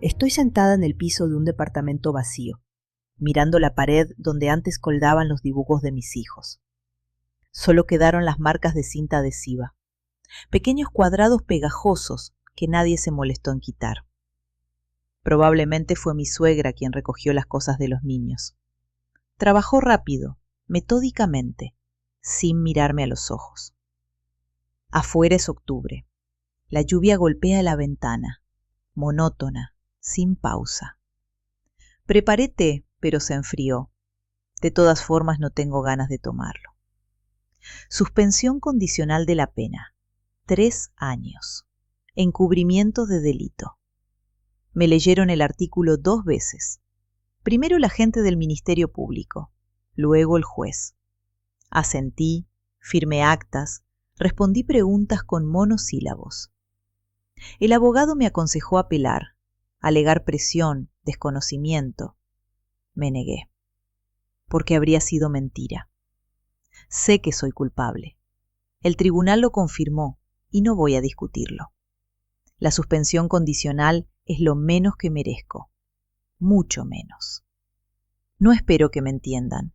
Estoy sentada en el piso de un departamento vacío, mirando la pared donde antes colgaban los dibujos de mis hijos. Solo quedaron las marcas de cinta adhesiva, pequeños cuadrados pegajosos que nadie se molestó en quitar. Probablemente fue mi suegra quien recogió las cosas de los niños. Trabajó rápido, metódicamente, sin mirarme a los ojos. Afuera es octubre. La lluvia golpea la ventana, monótona, sin pausa. Preparé té, pero se enfrió. De todas formas no tengo ganas de tomarlo. Suspensión condicional de la pena. 3 años. Encubrimiento de delito. Me leyeron el artículo 2 veces. Primero la gente del Ministerio Público, luego el juez. Asentí, firmé actas, respondí preguntas con monosílabos. El abogado me aconsejó apelar, alegar presión, desconocimiento. Me negué, porque habría sido mentira. Sé que soy culpable. El tribunal lo confirmó y no voy a discutirlo. La suspensión condicional es lo menos que merezco, mucho menos. No espero que me entiendan.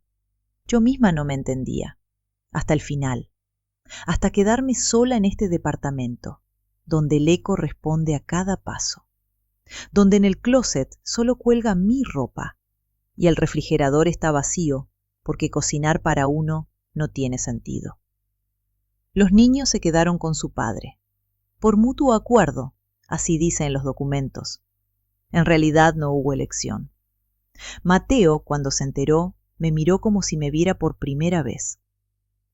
Yo misma no me entendía, hasta el final, hasta quedarme sola en este departamento, donde el eco responde a cada paso, donde en el closet solo cuelga mi ropa y el refrigerador está vacío porque cocinar para uno no tiene sentido. Los niños se quedaron con su padre, por mutuo acuerdo, así dicen los documentos. En realidad no hubo elección. Mateo, cuando se enteró, me miró como si me viera por primera vez.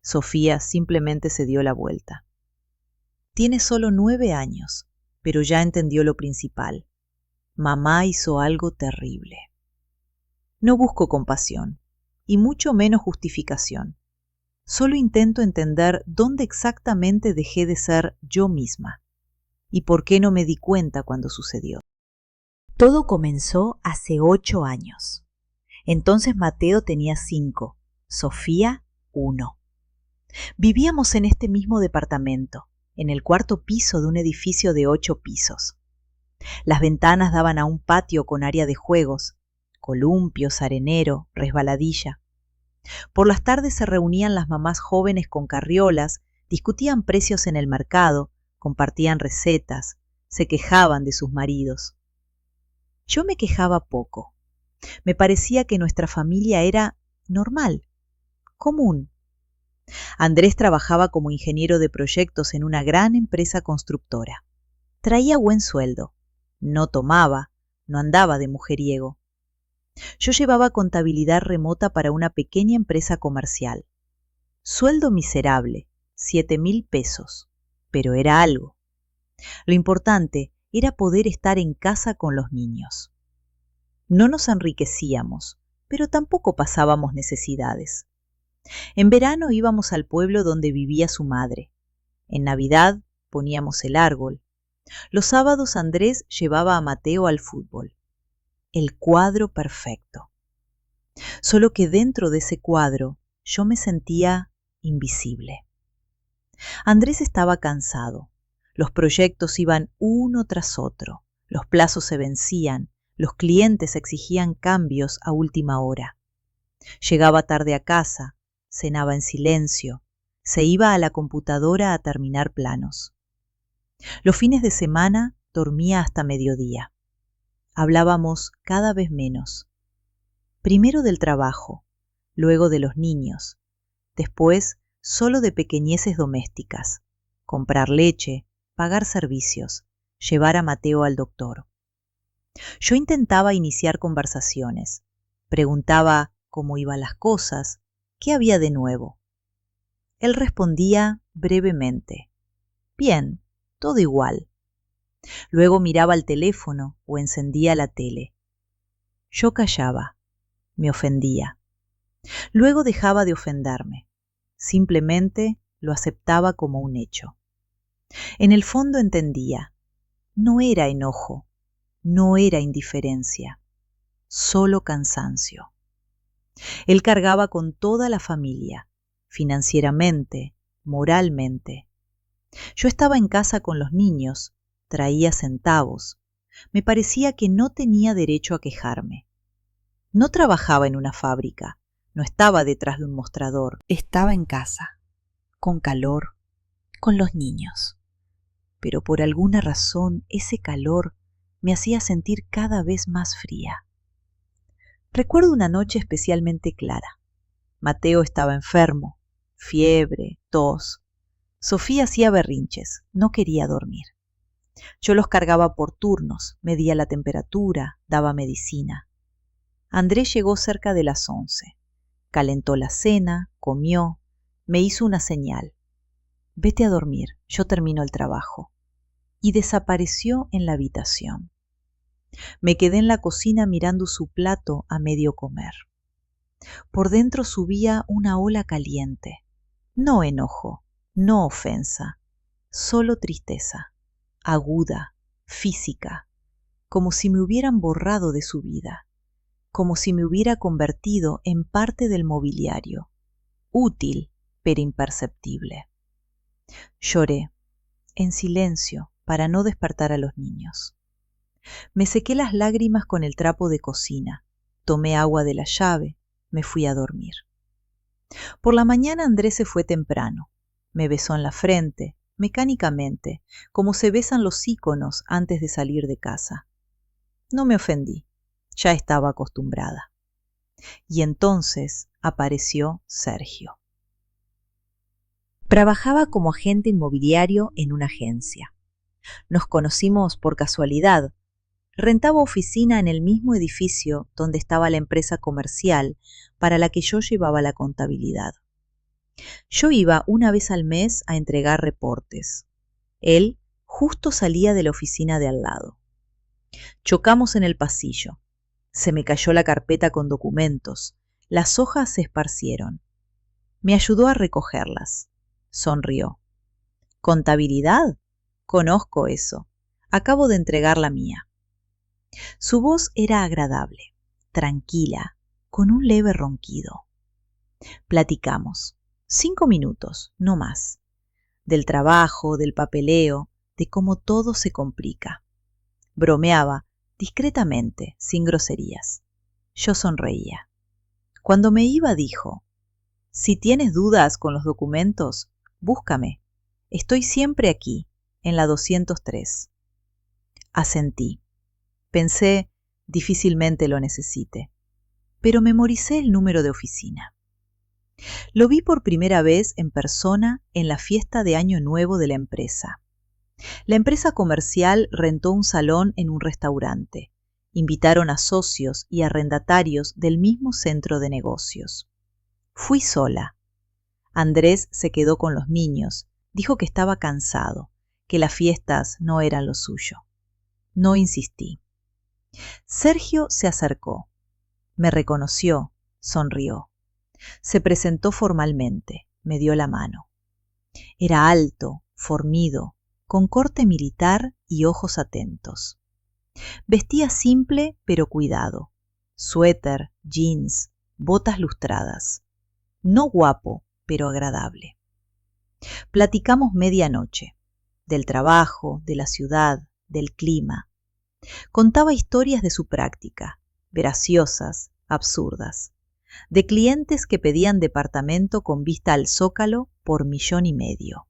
Sofía simplemente se dio la vuelta. Tiene solo 9 años, pero ya entendió lo principal. Mamá hizo algo terrible. No busco compasión, y mucho menos justificación. Solo intento entender dónde exactamente dejé de ser yo misma, y por qué no me di cuenta cuando sucedió. Todo comenzó hace 8 años. Entonces Mateo tenía 5, Sofía 1. Vivíamos en este mismo departamento, en el 4º piso de un edificio de 8 pisos. Las ventanas daban a un patio con área de juegos, columpios, arenero, resbaladilla. Por las tardes se reunían las mamás jóvenes con carriolas, discutían precios en el mercado, compartían recetas, se quejaban de sus maridos. Yo me quejaba poco. Me parecía que nuestra familia era normal, común. Andrés trabajaba como ingeniero de proyectos en una gran empresa constructora. Traía buen sueldo, no tomaba, no andaba de mujeriego. Yo llevaba contabilidad remota para una pequeña empresa comercial. Sueldo miserable, 7.000 pesos, pero era algo. Lo importante era poder estar en casa con los niños. No nos enriquecíamos, pero tampoco pasábamos necesidades. En verano íbamos al pueblo donde vivía su madre. En Navidad poníamos el árbol. Los sábados Andrés llevaba a Mateo al fútbol. El cuadro perfecto. Solo que dentro de ese cuadro yo me sentía invisible. Andrés estaba cansado. Los proyectos iban uno tras otro. Los plazos se vencían. Los clientes exigían cambios a última hora. Llegaba tarde a casa, cenaba en silencio, se iba a la computadora a terminar planos. Los fines de semana dormía hasta mediodía. Hablábamos cada vez menos. Primero del trabajo, luego de los niños, después solo de pequeñeces domésticas, comprar leche, pagar servicios, llevar a Mateo al doctor. Yo intentaba iniciar conversaciones, preguntaba cómo iban las cosas, qué había de nuevo. Él respondía brevemente, bien, todo igual. Luego miraba el teléfono o encendía la tele. Yo callaba, me ofendía. Luego dejaba de ofenderme. Simplemente lo aceptaba como un hecho. En el fondo entendía, no era enojo, no era indiferencia, solo cansancio. Él cargaba con toda la familia, financieramente, moralmente. Yo estaba en casa con los niños, traía centavos, Me parecía que no tenía derecho a quejarme. No trabajaba en una fábrica, no estaba detrás de un mostrador, estaba en casa, con calor, con los niños. Pero por alguna razón ese calor me hacía sentir cada vez más fría. Recuerdo una noche especialmente clara. Mateo estaba enfermo, fiebre, tos. Sofía hacía berrinches, no quería dormir. Yo los cargaba por turnos, medía la temperatura, daba medicina. Andrés llegó cerca de las 11. Calentó la cena, comió, me hizo una señal. Vete a dormir, yo termino el trabajo. Y desapareció en la habitación. Me quedé en la cocina mirando su plato a medio comer. Por dentro subía una ola caliente. No enojo, no ofensa, solo tristeza, aguda, física, como si me hubieran borrado de su vida, como si me hubiera convertido en parte del mobiliario, útil pero imperceptible. Lloré, en silencio, para no despertar a los niños. Me sequé las lágrimas con el trapo de cocina, tomé agua de la llave, me fui a dormir. Por la mañana Andrés se fue temprano, me besó en la frente, mecánicamente, como se besan los íconos antes de salir de casa. No me ofendí, ya estaba acostumbrada. Y entonces apareció Sergio. Trabajaba como agente inmobiliario en una agencia. Nos conocimos por casualidad. Rentaba oficina en el mismo edificio donde estaba la empresa comercial para la que yo llevaba la contabilidad. Yo iba una vez al mes a entregar reportes. Él justo salía de la oficina de al lado. Chocamos en el pasillo. Se me cayó la carpeta con documentos. Las hojas se esparcieron. Me ayudó a recogerlas. Sonrió. ¿Contabilidad? Conozco eso. Acabo de entregar la mía. Su voz era agradable, tranquila, con un leve ronquido. Platicamos. 5 minutos, no más. Del trabajo, del papeleo, de cómo todo se complica. Bromeaba, discretamente, sin groserías. Yo sonreía. Cuando me iba dijo, si tienes dudas con los documentos, búscame. Estoy siempre aquí, en la 203. Asentí. Pensé, difícilmente lo necesite, pero memoricé el número de oficina. Lo vi por primera vez en persona en la fiesta de Año Nuevo de la empresa. La empresa comercial rentó un salón en un restaurante. Invitaron a socios y arrendatarios del mismo centro de negocios. Fui sola. Andrés se quedó con los niños. Dijo que estaba cansado, que las fiestas no eran lo suyo. No insistí. Sergio se acercó. Me reconoció, sonrió. Se presentó formalmente, me dio la mano. Era alto, fornido, con corte militar y ojos atentos. Vestía simple pero cuidado. Suéter, jeans, botas lustradas. No guapo, pero agradable. Platicamos media noche, del trabajo, de la ciudad, del clima. Contaba historias de su práctica, graciosas, absurdas, de clientes que pedían departamento con vista al Zócalo por 1,5 millones,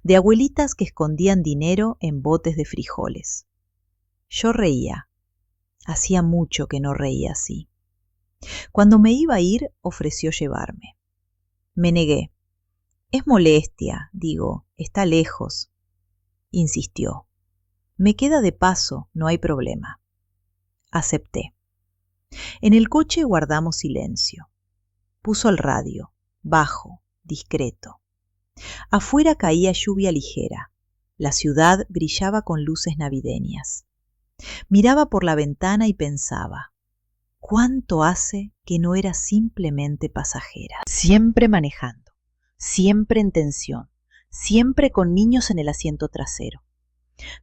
de abuelitas que escondían dinero en botes de frijoles. Yo reía. Hacía mucho que no reía así. Cuando me iba a ir, ofreció llevarme. Me negué. Es molestia, digo, está lejos. Insistió. Me queda de paso, no hay problema. Acepté. En el coche guardamos silencio. Puso el radio, bajo, discreto. Afuera caía lluvia ligera. La ciudad brillaba con luces navideñas. Miraba por la ventana y pensaba, ¿cuánto hace que no era simplemente pasajera? Siempre manejando, siempre en tensión, siempre con niños en el asiento trasero.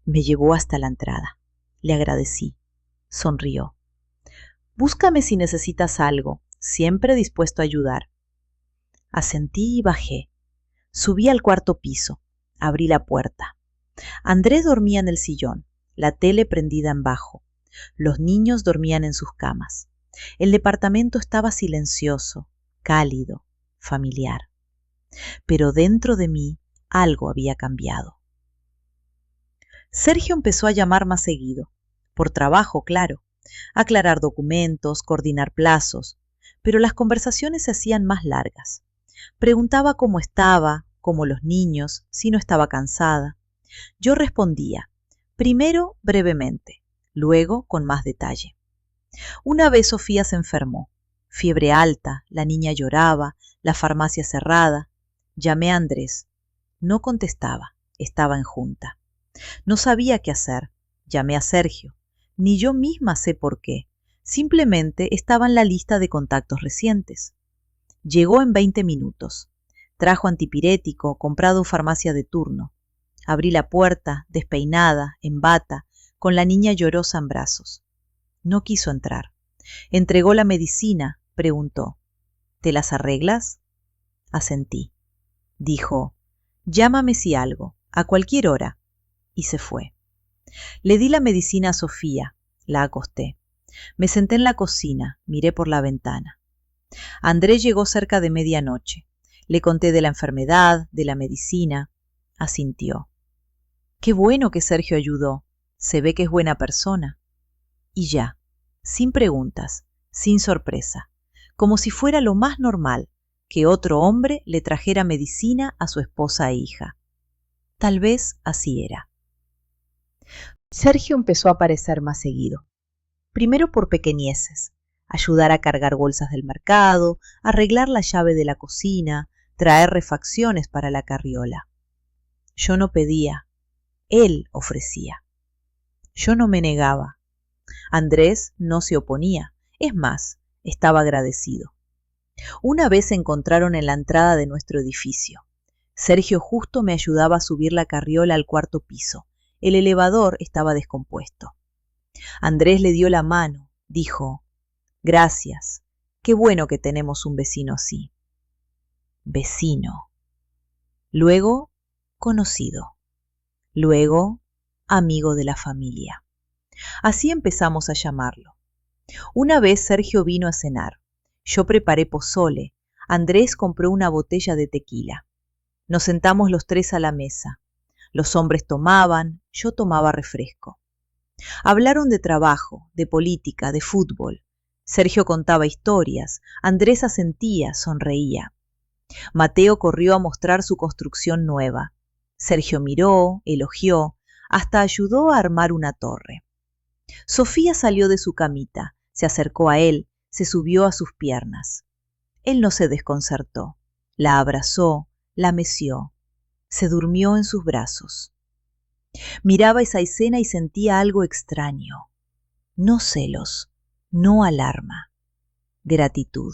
Me llevó hasta la entrada. Le agradecí. Sonrió. Búscame si necesitas algo, siempre dispuesto a ayudar. Asentí y bajé. Subí al 4º piso. Abrí la puerta. Andrés dormía en el sillón. la tele prendida en bajo. Los niños dormían en sus camas. El departamento estaba silencioso, cálido, familiar. Pero dentro de mí algo había cambiado. Sergio empezó a llamar más seguido, por trabajo, claro, aclarar documentos, coordinar plazos, pero las conversaciones se hacían más largas. Preguntaba cómo estaba, cómo los niños, si no estaba cansada. Yo respondía, primero brevemente, luego con más detalle. Una vez Sofía se enfermó, fiebre alta, la niña lloraba, la farmacia cerrada. Llamé a Andrés. No contestaba, estaba en junta. No sabía qué hacer. Llamé a Sergio. Ni yo misma sé por qué. Simplemente estaba en la lista de contactos recientes. Llegó en 20 minutos. Trajo antipirético, comprado en farmacia de turno. Abrí la puerta, despeinada, en bata, con la niña llorosa en brazos. No quiso entrar. Entregó la medicina, preguntó. ¿Te las arreglas? Asentí. Dijo, llámame si algo, a cualquier hora. Y se fue. Le di la medicina a Sofía, la acosté. Me senté en la cocina, miré por la ventana. Andrés llegó cerca de medianoche. Le conté de la enfermedad, de la medicina. Asintió. Qué bueno que Sergio ayudó. Se ve que es buena persona. Y ya, sin preguntas, sin sorpresa, como si fuera lo más normal que otro hombre le trajera medicina a su esposa e hija. Tal vez así era. Sergio empezó a aparecer más seguido. Primero por pequeñeces, ayudar a cargar bolsas del mercado, arreglar la llave de la cocina, traer refacciones para la carriola. Yo no pedía, él ofrecía. Yo no me negaba. Andrés no se oponía, es más, estaba agradecido. Una vez se encontraron en la entrada de nuestro edificio. Sergio justo me ayudaba a subir la carriola al cuarto piso. El elevador estaba descompuesto. Andrés le dio la mano, dijo, gracias, qué bueno que tenemos un vecino así. Vecino. Luego, conocido. Luego, amigo de la familia. Así empezamos a llamarlo. Una vez Sergio vino a cenar. Yo preparé pozole. Andrés compró una botella de tequila. Nos sentamos los tres a la mesa. Los hombres tomaban, yo tomaba refresco. Hablaron de trabajo, de política, de fútbol. Sergio contaba historias, Andrés asentía, sonreía. Mateo corrió a mostrar su construcción nueva. Sergio miró, elogió, hasta ayudó a armar una torre. Sofía salió de su camita, se acercó a él, se subió a sus piernas. Él no se desconcertó, la abrazó, la meció, se durmió en sus brazos. Miraba esa escena y sentía algo extraño. No celos, no alarma, gratitud.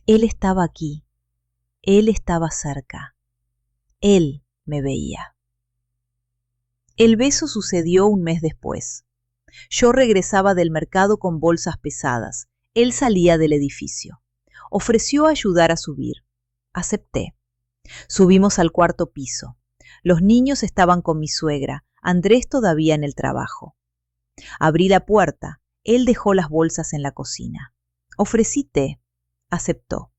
Él estaba aquí, él estaba cerca, él me veía. El beso sucedió un mes después. Yo regresaba del mercado con bolsas pesadas. Él salía del edificio. Ofreció ayudar a subir. Acepté. Subimos al cuarto piso. Los niños estaban con mi suegra, Andrés todavía en el trabajo. Abrí la puerta. Él dejó las bolsas en la cocina. Ofrecí té. Aceptó.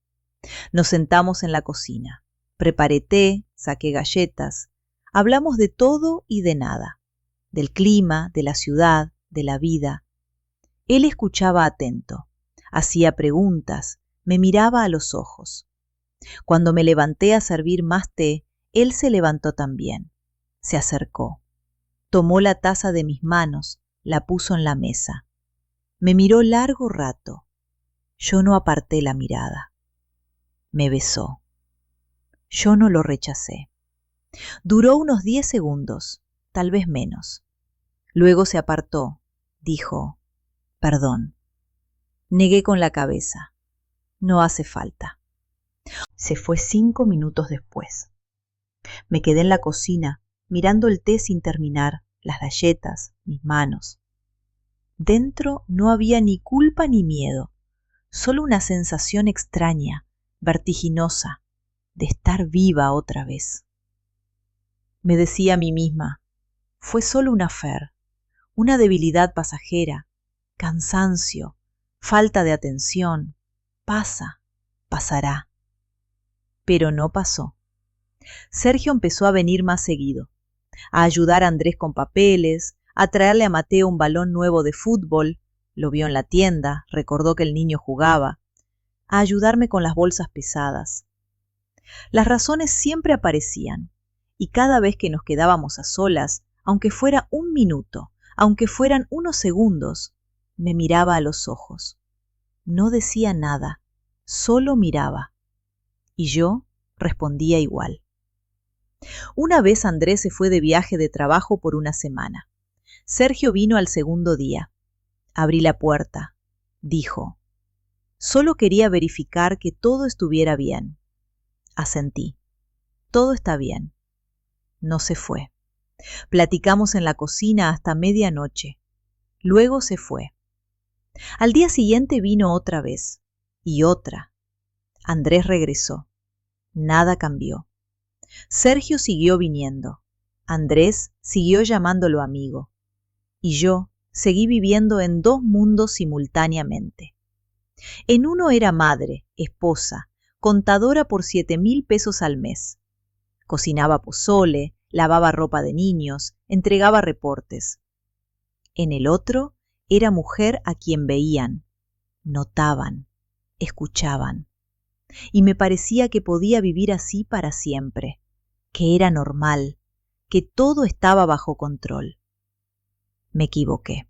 Nos sentamos en la cocina. Preparé té, saqué galletas. Hablamos de todo y de nada. Del clima, de la ciudad, de la vida. Él escuchaba atento. Hacía preguntas. Me miraba a los ojos. Cuando me levanté a servir más té, él se levantó también. Se acercó. Tomó la taza de mis manos, la puso en la mesa. Me miró largo rato. Yo no aparté la mirada. Me besó. Yo no lo rechacé. Duró unos 10 segundos, tal vez menos. Luego se apartó. Dijo, perdón. Negué con la cabeza. No hace falta. Se fue 5 minutos después. Me quedé en la cocina, mirando el té sin terminar, las galletas, mis manos. Dentro no había ni culpa ni miedo, solo una sensación extraña, vertiginosa, de estar viva otra vez. Me decía a mí misma, fue solo un affair, una debilidad pasajera, cansancio, falta de atención. Pasa, pasará. Pero no pasó. Sergio empezó a venir más seguido, a ayudar a Andrés con papeles, a traerle a Mateo un balón nuevo de fútbol, lo vio en la tienda, recordó que el niño jugaba, a ayudarme con las bolsas pesadas. Las razones siempre aparecían, y cada vez que nos quedábamos a solas, aunque fuera un minuto, aunque fueran unos segundos, me miraba a los ojos. No decía nada, solo miraba, y yo respondía igual. Una vez Andrés se fue de viaje de trabajo por una semana. Sergio vino al segundo día. Abrí la puerta. Dijo: «Solo quería verificar que todo estuviera bien». Asentí. «Todo está bien». No se fue. Platicamos en la cocina hasta medianoche. Luego se fue. Al día siguiente vino otra vez. Y otra. Andrés regresó. Nada cambió. Sergio siguió viniendo. Andrés siguió llamándolo amigo. Y yo seguí viviendo en dos mundos simultáneamente. En uno era madre, esposa, contadora por 7.000 pesos al mes. Cocinaba pozole, lavaba ropa de niños, entregaba reportes. En el otro era mujer a quien veían, notaban, escuchaban. Y me parecía que podía vivir así para siempre, que era normal, que todo estaba bajo control. Me equivoqué.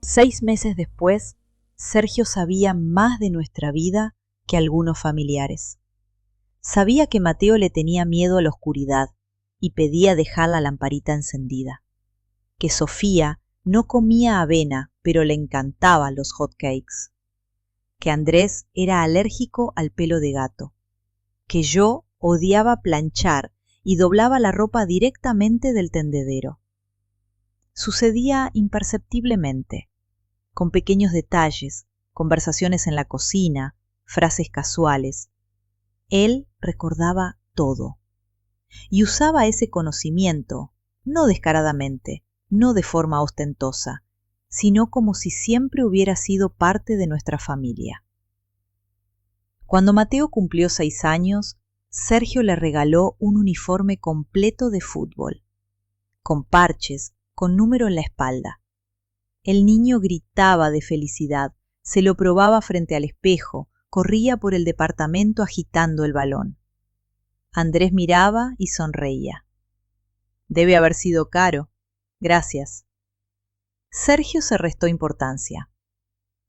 Seis meses después, Sergio sabía más de nuestra vida que algunos familiares. Sabía que Mateo le tenía miedo a la oscuridad y pedía dejar la lamparita encendida. Que Sofía no comía avena, pero le encantaban los hot cakes. Que Andrés era alérgico al pelo de gato. Que yo odiaba planchar y doblaba la ropa directamente del tendedero. Sucedía imperceptiblemente, con pequeños detalles, conversaciones en la cocina, frases casuales. Él recordaba todo. Y usaba ese conocimiento, no descaradamente, no de forma ostentosa, sino como si siempre hubiera sido parte de nuestra familia. Cuando Mateo cumplió 6 años, Sergio le regaló un uniforme completo de fútbol, con parches, con número en la espalda. El niño gritaba de felicidad, se lo probaba frente al espejo, corría por el departamento agitando el balón. Andrés miraba y sonreía. «Debe haber sido caro. Gracias». Sergio se restó importancia.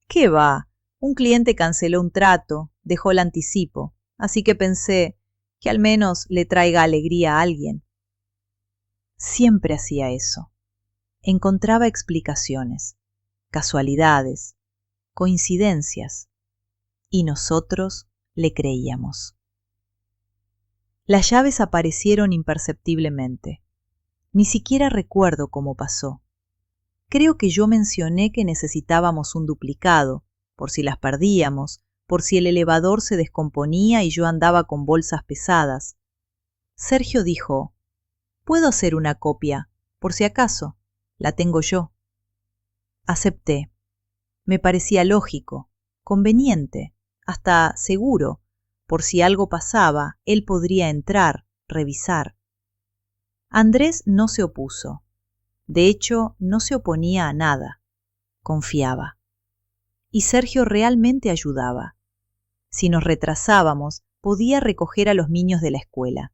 «¿Qué va? Un cliente canceló un trato, dejó el anticipo, así que pensé que al menos le traiga alegría a alguien». Siempre hacía eso. Encontraba explicaciones, casualidades, coincidencias, y nosotros le creíamos. Las llaves aparecieron imperceptiblemente. Ni siquiera recuerdo cómo pasó. Creo que yo mencioné que necesitábamos un duplicado, por si las perdíamos, por si el elevador se descomponía y yo andaba con bolsas pesadas. Sergio dijo: «Puedo hacer una copia, por si acaso. La tengo yo». Acepté. Me parecía lógico, conveniente, hasta seguro. Por si algo pasaba, él podría entrar, revisar. Andrés no se opuso. De hecho, no se oponía a nada. Confiaba. Y Sergio realmente ayudaba. Si nos retrasábamos, podía recoger a los niños de la escuela.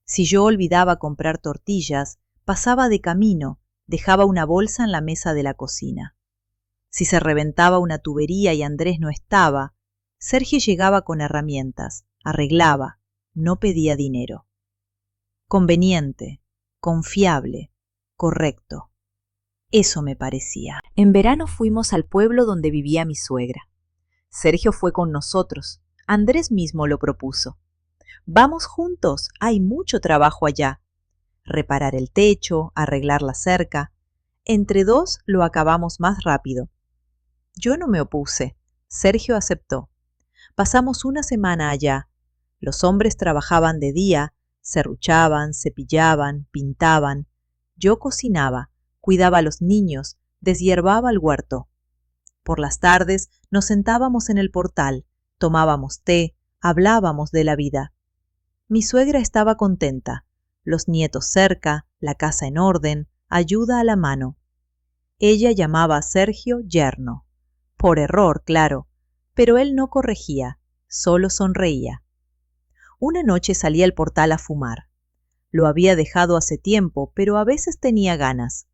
Si yo olvidaba comprar tortillas, pasaba de camino, dejaba una bolsa en la mesa de la cocina. Si se reventaba una tubería y Andrés no estaba, Sergio llegaba con herramientas, arreglaba, no pedía dinero. Conveniente, confiable, correcto. Eso me parecía. En verano fuimos al pueblo donde vivía mi suegra. Sergio fue con nosotros. Andrés mismo lo propuso. «Vamos juntos, hay mucho trabajo allá. Reparar el techo, arreglar la cerca. Entre dos lo acabamos más rápido». Yo no me opuse. Sergio aceptó. Pasamos una semana allá. Los hombres trabajaban de día, serruchaban, cepillaban, pintaban. Yo cocinaba, cuidaba a los niños, deshierbaba el huerto. Por las tardes nos sentábamos en el portal, tomábamos té, hablábamos de la vida. Mi suegra estaba contenta, los nietos cerca, la casa en orden, ayuda a la mano. Ella llamaba a Sergio yerno. Por error, claro, pero él no corregía, solo sonreía. Una noche salí al portal a fumar. Lo había dejado hace tiempo, pero a veces tenía ganas.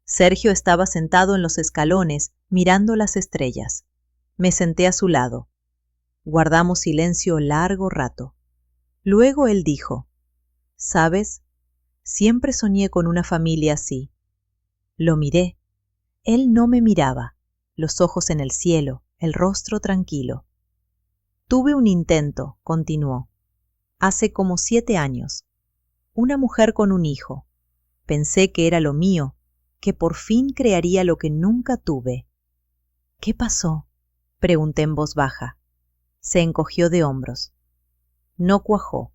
Sergio estaba sentado en los escalones, mirando las estrellas. Me senté a su lado. Guardamos silencio largo rato. Luego él dijo: «¿Sabes? Siempre soñé con una familia así». Lo miré. Él no me miraba, los ojos en el cielo, el rostro tranquilo. «Tuve un intento», continuó, «hace como 7 años. Una mujer con un hijo. Pensé que era lo mío, que por fin crearía lo que nunca tuve». «¿Qué pasó?», pregunté en voz baja. Se encogió de hombros. No cuajó.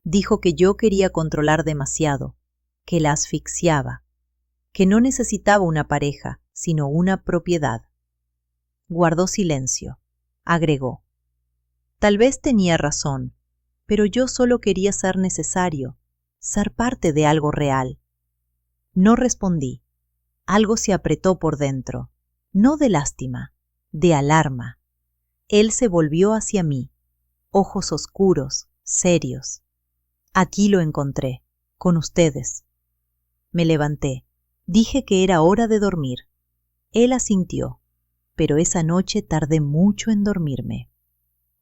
Dijo que yo quería controlar demasiado, que la asfixiaba, que no necesitaba una pareja, sino una propiedad. Guardó silencio. Agregó: «Tal vez tenía razón, pero yo solo quería ser necesario, ser parte de algo real». No respondí. Algo se apretó por dentro, no de lástima, de alarma. Él se volvió hacia mí, ojos oscuros, serios. «Aquí lo encontré, con ustedes». Me levanté. Dije que era hora de dormir. Él asintió, pero esa noche tardé mucho en dormirme.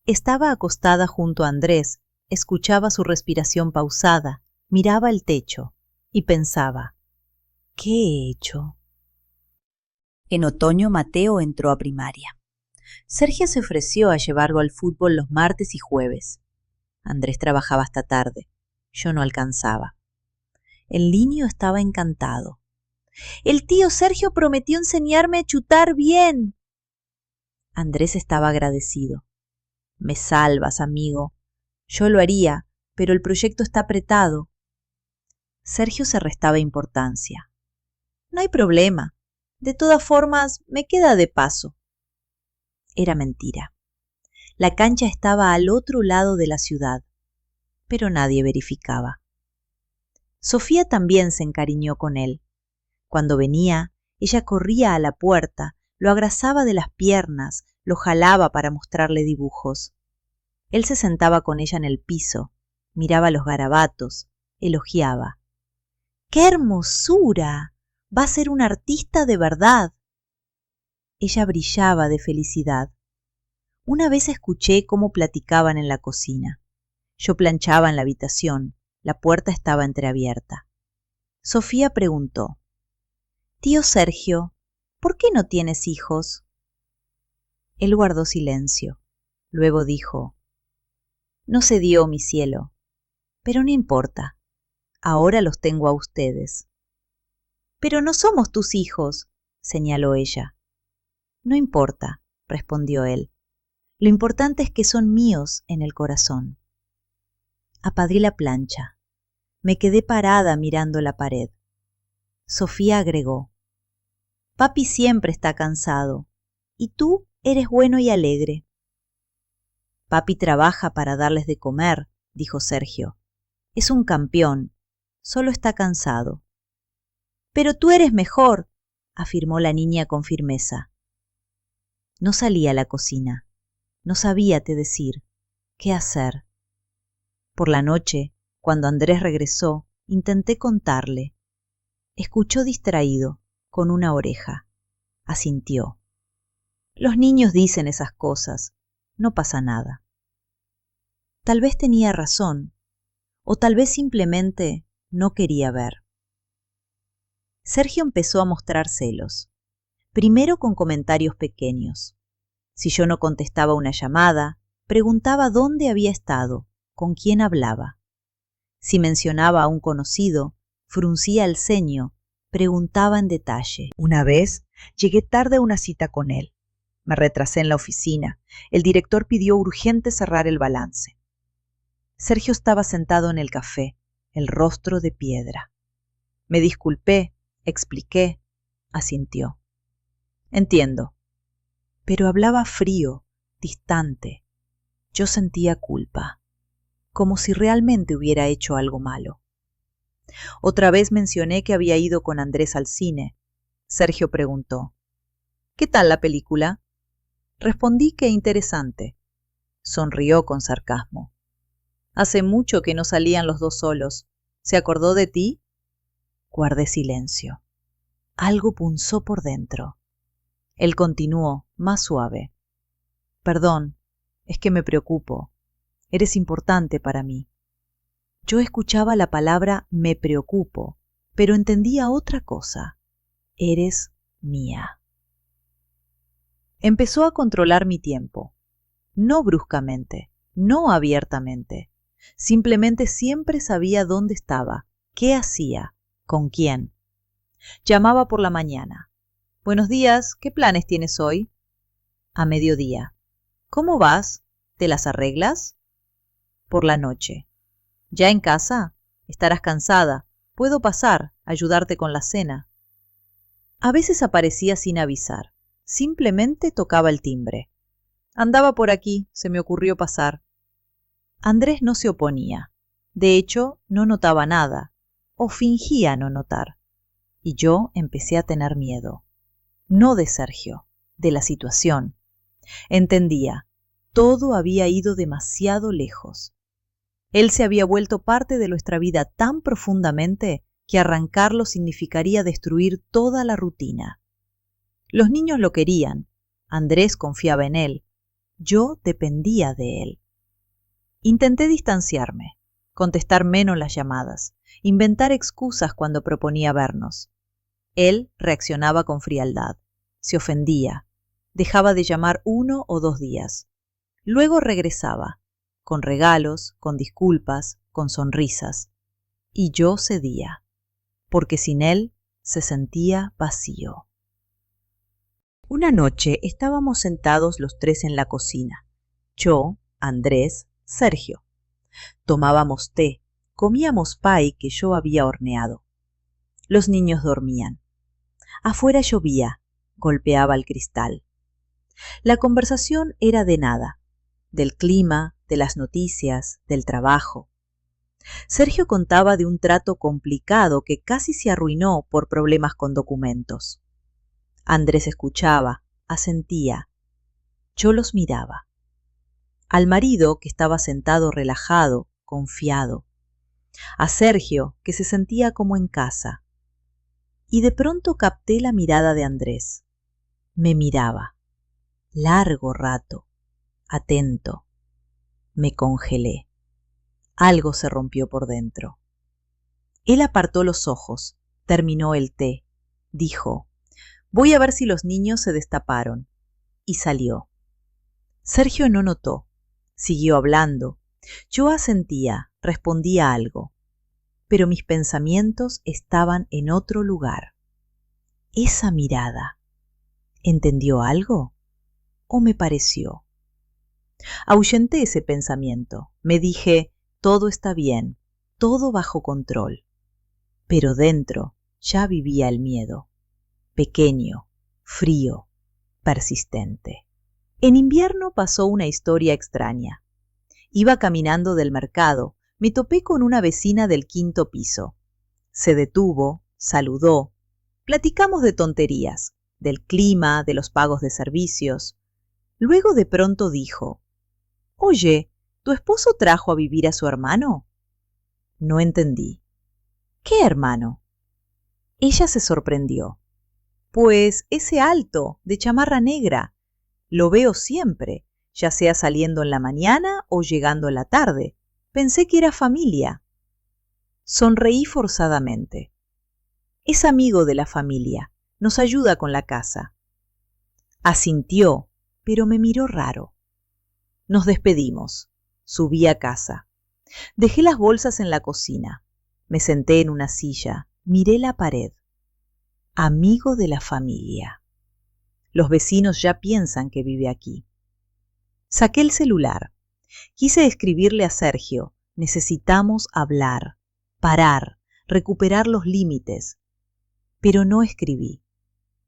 Estaba acostada junto a Andrés, escuchaba su respiración pausada, miraba el techo y pensaba: ¿qué he hecho? En otoño Mateo entró a primaria. Sergio se ofreció a llevarlo al fútbol los martes y jueves. Andrés trabajaba hasta tarde. Yo no alcanzaba. El niño estaba encantado. «El tío Sergio prometió enseñarme a chutar bien». Andrés estaba agradecido. «Me salvas, amigo. Yo lo haría, pero el proyecto está apretado». Sergio se restaba importancia. «No hay problema. De todas formas, me queda de paso». Era mentira. La cancha estaba al otro lado de la ciudad, pero nadie verificaba. Sofía también se encariñó con él. Cuando venía, ella corría a la puerta, lo abrazaba de las piernas, lo jalaba para mostrarle dibujos. Él se sentaba con ella en el piso, miraba los garabatos, elogiaba. «¡Qué hermosura! Va a ser un artista de verdad». Ella brillaba de felicidad. Una vez escuché cómo platicaban en la cocina. Yo planchaba en la habitación, la puerta estaba entreabierta. Sofía preguntó: «Tío Sergio, ¿por qué no tienes hijos?». Él guardó silencio. Luego dijo: «No se dio, mi cielo, pero no importa. Ahora los tengo a ustedes». «Pero no somos tus hijos», señaló ella. «No importa», respondió él. «Lo importante es que son míos en el corazón». Apagué la plancha. Me quedé parada mirando la pared. Sofía agregó: «Papi siempre está cansado, y tú eres bueno y alegre». «Papi trabaja para darles de comer», dijo Sergio. «Es un campeón, solo está cansado». «Pero tú eres mejor», afirmó la niña con firmeza. No salí a la cocina. No sabía qué decir, qué hacer. Por la noche, cuando Andrés regresó, intenté contarle. Escuchó distraído, con una oreja. Asintió. «Los niños dicen esas cosas. No pasa nada». Tal vez tenía razón, o tal vez simplemente no quería ver. Sergio empezó a mostrar celos. Primero con comentarios pequeños. Si yo no contestaba una llamada, preguntaba dónde había estado, con quién hablaba. Si mencionaba a un conocido, fruncía el ceño, preguntaba en detalle. Una vez llegué tarde a una cita con él. Me retrasé en la oficina. El director pidió urgente cerrar el balance. Sergio estaba sentado en el café, el rostro de piedra. Me disculpé, expliqué, asintió. Entiendo. Pero hablaba frío, distante. Yo sentía culpa, como si realmente hubiera hecho algo malo. Otra vez mencioné que había ido con Andrés al cine. Sergio preguntó: ¿Qué tal la película? Respondí que interesante. Sonrió con sarcasmo. Hace mucho que no salían los dos solos. ¿Se acordó de ti? Guardé silencio. Algo punzó por dentro. Él continuó, más suave. Perdón, es que me preocupo. Eres importante para mí. Yo escuchaba la palabra me preocupo, pero entendía otra cosa. Eres mía. Empezó a controlar mi tiempo. No bruscamente, no abiertamente. Simplemente siempre sabía dónde estaba, qué hacía, con quién. Llamaba por la mañana. Buenos días, ¿qué planes tienes hoy? A mediodía. ¿Cómo vas? ¿Te las arreglas? Por la noche. ¿Ya en casa? Estarás cansada. Puedo pasar, ayudarte con la cena. A veces aparecía sin avisar. Simplemente tocaba el timbre. Andaba por aquí, se me ocurrió pasar. Andrés no se oponía. De hecho, no notaba nada, o fingía no notar. Y yo empecé a tener miedo. No de Sergio, de la situación. Entendía, todo había ido demasiado lejos. Él se había vuelto parte de nuestra vida tan profundamente que arrancarlo significaría destruir toda la rutina. Los niños lo querían, Andrés confiaba en él, yo dependía de él. Intenté distanciarme, contestar menos las llamadas, inventar excusas cuando proponía vernos. Él reaccionaba con frialdad, se ofendía, dejaba de llamar 1 o 2 días. Luego regresaba, con regalos, con disculpas, con sonrisas. Y yo cedía, porque sin él se sentía vacío. Una noche estábamos sentados los tres en la cocina. Yo, Andrés, Sergio. Tomábamos té, comíamos pay que yo había horneado. Los niños dormían. Afuera llovía, golpeaba el cristal. La conversación era de nada, del clima, de las noticias, del trabajo. Sergio contaba de un trato complicado que casi se arruinó por problemas con documentos. Andrés escuchaba, asentía. Yo los miraba. Al marido, que estaba sentado relajado, confiado. A Sergio, que se sentía como en casa. Y de pronto capté la mirada de Andrés. Me miraba. Largo rato. Atento. Me congelé. Algo se rompió por dentro. Él apartó los ojos, terminó el té, dijo: voy a ver si los niños se destaparon, y salió. Sergio no notó, siguió hablando. Yo asentía, respondía algo, pero mis pensamientos estaban en otro lugar. Esa mirada, ¿entendió algo? ¿O me pareció? Ahuyenté ese pensamiento, me dije: todo está bien, todo bajo control. Pero dentro ya vivía el miedo, pequeño, frío, persistente. En invierno pasó una historia extraña. Iba caminando del mercado, me topé con una vecina del 5º piso. Se detuvo, saludó, platicamos de tonterías, del clima, de los pagos de servicios. Luego de pronto dijo: oye, ¿tu esposo trajo a vivir a su hermano? No entendí. ¿Qué hermano? Ella se sorprendió. Pues ese alto, de chamarra negra. Lo veo siempre, ya sea saliendo en la mañana o llegando en la tarde. Pensé que era familia. Sonreí forzadamente. Es amigo de la familia, nos ayuda con la casa. Asintió, pero me miró raro. Nos despedimos. Subí a casa. Dejé las bolsas en la cocina. Me senté en una silla, miré la pared. Amigo de la familia. Los vecinos ya piensan que vive aquí. Saqué el celular. Quise escribirle a Sergio, Necesitamos hablar, parar, recuperar los límites. Pero no escribí,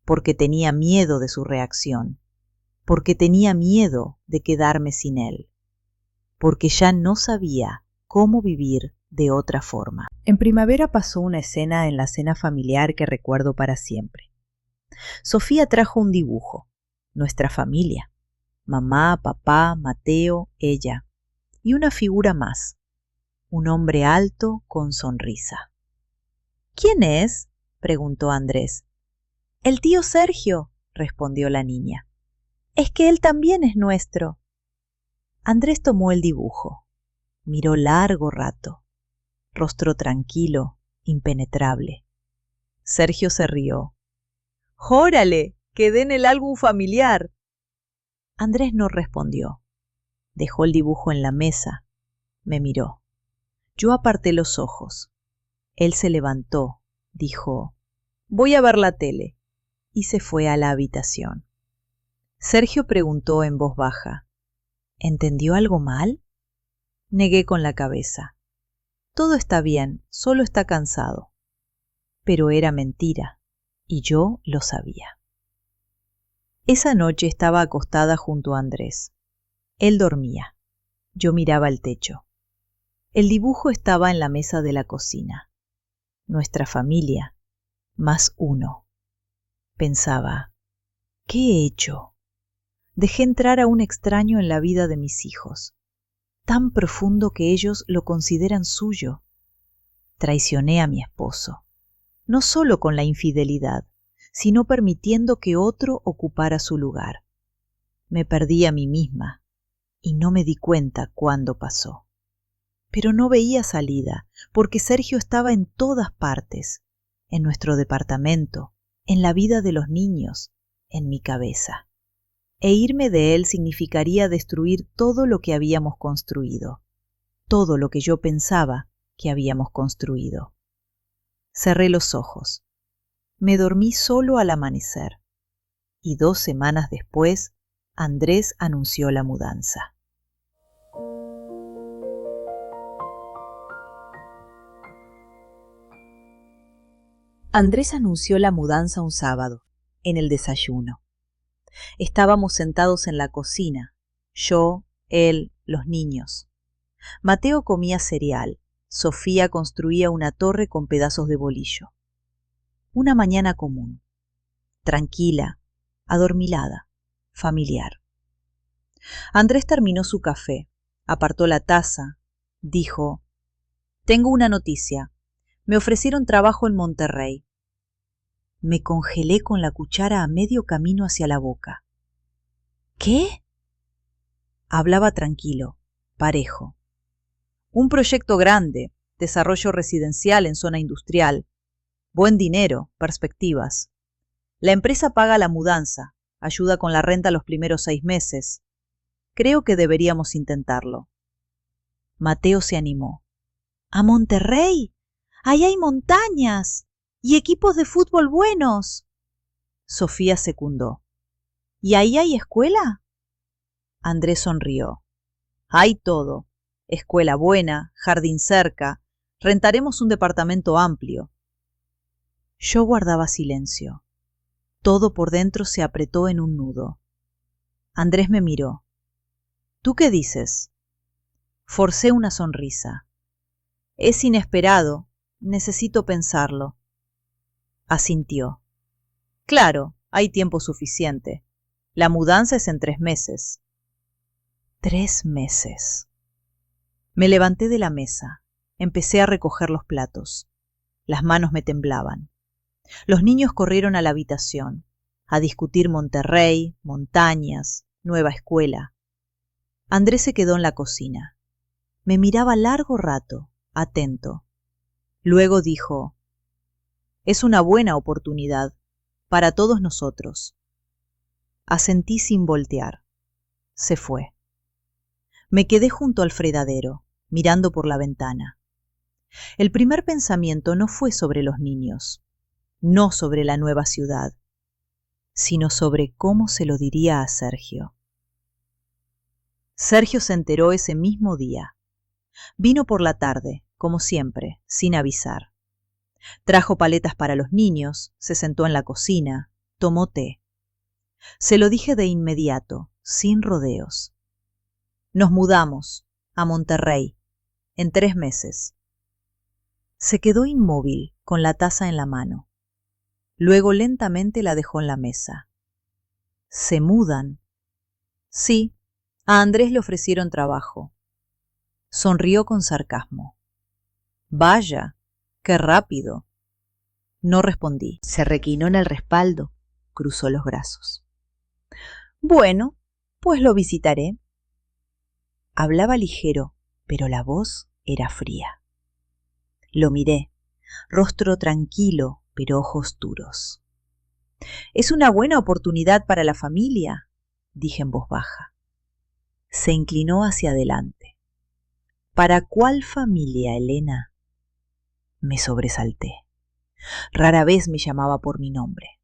porque tenía miedo de su reacción, porque tenía miedo de quedarme sin él, porque ya no sabía cómo vivir de otra forma. En primavera pasó una escena en la cena familiar que recuerdo para siempre. Sofía trajo un dibujo, nuestra familia, mamá, papá, Mateo, ella, y una figura más, un hombre alto con sonrisa. ¿Quién es?, preguntó Andrés. El tío Sergio, respondió la niña. Es que él también es nuestro. Andrés tomó el dibujo, miró largo rato, rostro tranquilo, impenetrable. Sergio se rió. ¡Órale! ¡Quedé en el álbum familiar! Andrés no respondió. Dejó el dibujo en la mesa, me miró. Yo aparté los ojos. Él se levantó, dijo, voy a ver la tele, y se fue a la habitación. Sergio preguntó en voz baja, ¿entendió algo mal? Negué con la cabeza. Todo está bien, solo está cansado. Pero era mentira, y yo lo sabía. Esa noche estaba acostada junto a Andrés. Él dormía. Yo miraba el techo. El dibujo estaba en la mesa de la cocina. Nuestra familia, más uno. Pensaba, ¿qué he hecho? Dejé entrar a un extraño en la vida de mis hijos, tan profundo que ellos lo consideran suyo. Traicioné a mi esposo, no solo con la infidelidad, sino permitiendo que otro ocupara su lugar. Me perdí a mí misma y no me di cuenta cuándo pasó. Pero no veía salida, porque Sergio estaba en todas partes, en nuestro departamento, en la vida de los niños, en mi cabeza. E irme de él significaría destruir todo lo que habíamos construido, todo lo que yo pensaba que habíamos construido. Cerré los ojos. Me dormí solo al amanecer. Y 2 semanas después, Andrés anunció la mudanza. Andrés anunció la mudanza un sábado, en el desayuno. Estábamos sentados en la cocina, yo, él, los niños. Mateo comía cereal, Sofía construía una torre con pedazos de bolillo. Una mañana común, tranquila, adormilada, familiar. Andrés terminó su café, apartó la taza, dijo, «Tengo una noticia. Me ofrecieron trabajo en Monterrey». Me congelé con la cuchara a medio camino hacia la boca. ¿Qué? Hablaba tranquilo, parejo. Un proyecto grande, desarrollo residencial en zona industrial. Buen dinero, perspectivas. La empresa paga la mudanza, ayuda con la renta los primeros 6 meses. Creo que deberíamos intentarlo. Mateo se animó. ¿A Monterrey? ¡Ahí hay montañas! ¡Y equipos de fútbol buenos! Sofía secundó. ¿Y ahí hay escuela? Andrés sonrió. Hay todo. Escuela buena, jardín cerca. Rentaremos un departamento amplio. Yo guardaba silencio. Todo por dentro se apretó en un nudo. Andrés me miró. ¿Tú qué dices? Forcé una sonrisa. Es inesperado. Necesito pensarlo. Asintió. Claro, hay tiempo suficiente. La mudanza es en 3 meses. 3 meses. Me levanté de la mesa. Empecé a recoger los platos. Las manos me temblaban. Los niños corrieron a la habitación, a discutir Monterrey, montañas, nueva escuela. Andrés se quedó en la cocina. Me miraba largo rato, atento. Luego dijo, es una buena oportunidad para todos nosotros. Asentí sin voltear. Se fue. Me quedé junto al fregadero, mirando por la ventana. El primer pensamiento no fue sobre los niños, no sobre la nueva ciudad, sino sobre cómo se lo diría a Sergio. Sergio se enteró ese mismo día. Vino por la tarde, como siempre, sin avisar. Trajo paletas para los niños, se sentó en la cocina, tomó té. Se lo dije de inmediato, sin rodeos. Nos mudamos a Monterrey en 3 meses. Se quedó inmóvil, con la taza en la mano. Luego lentamente la dejó en la mesa. ¿Se mudan? Sí, a Andrés le ofrecieron trabajo. Sonrió con sarcasmo. Vaya, qué rápido. No respondí. Se reclinó en el respaldo, cruzó los brazos. Bueno, pues lo visitaré. Hablaba ligero, pero la voz era fría. Lo miré, rostro tranquilo, pero ojos duros. Es una buena oportunidad para la familia, dije en voz baja. Se inclinó hacia adelante. ¿Para cuál familia, Elena? Me sobresalté. Rara vez me llamaba por mi nombre.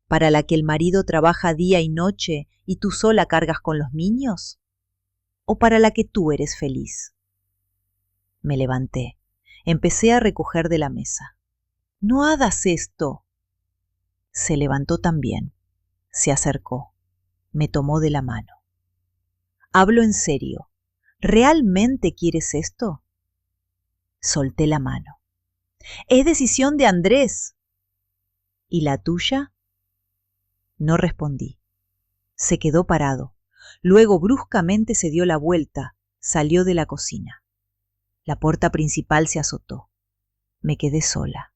¿Para la que el marido trabaja día y noche y tú sola cargas con los niños? ¿O para la que tú eres feliz? Me levanté. Empecé a recoger de la mesa. No hagas esto. Se levantó también. Se acercó. Me tomó de la mano. Hablo en serio. ¿Realmente quieres esto? Solté la mano. Es decisión de Andrés. ¿Y la tuya? No respondí. Se quedó parado. Luego bruscamente se dio la vuelta, salió de la cocina. La puerta principal se azotó. Me quedé sola.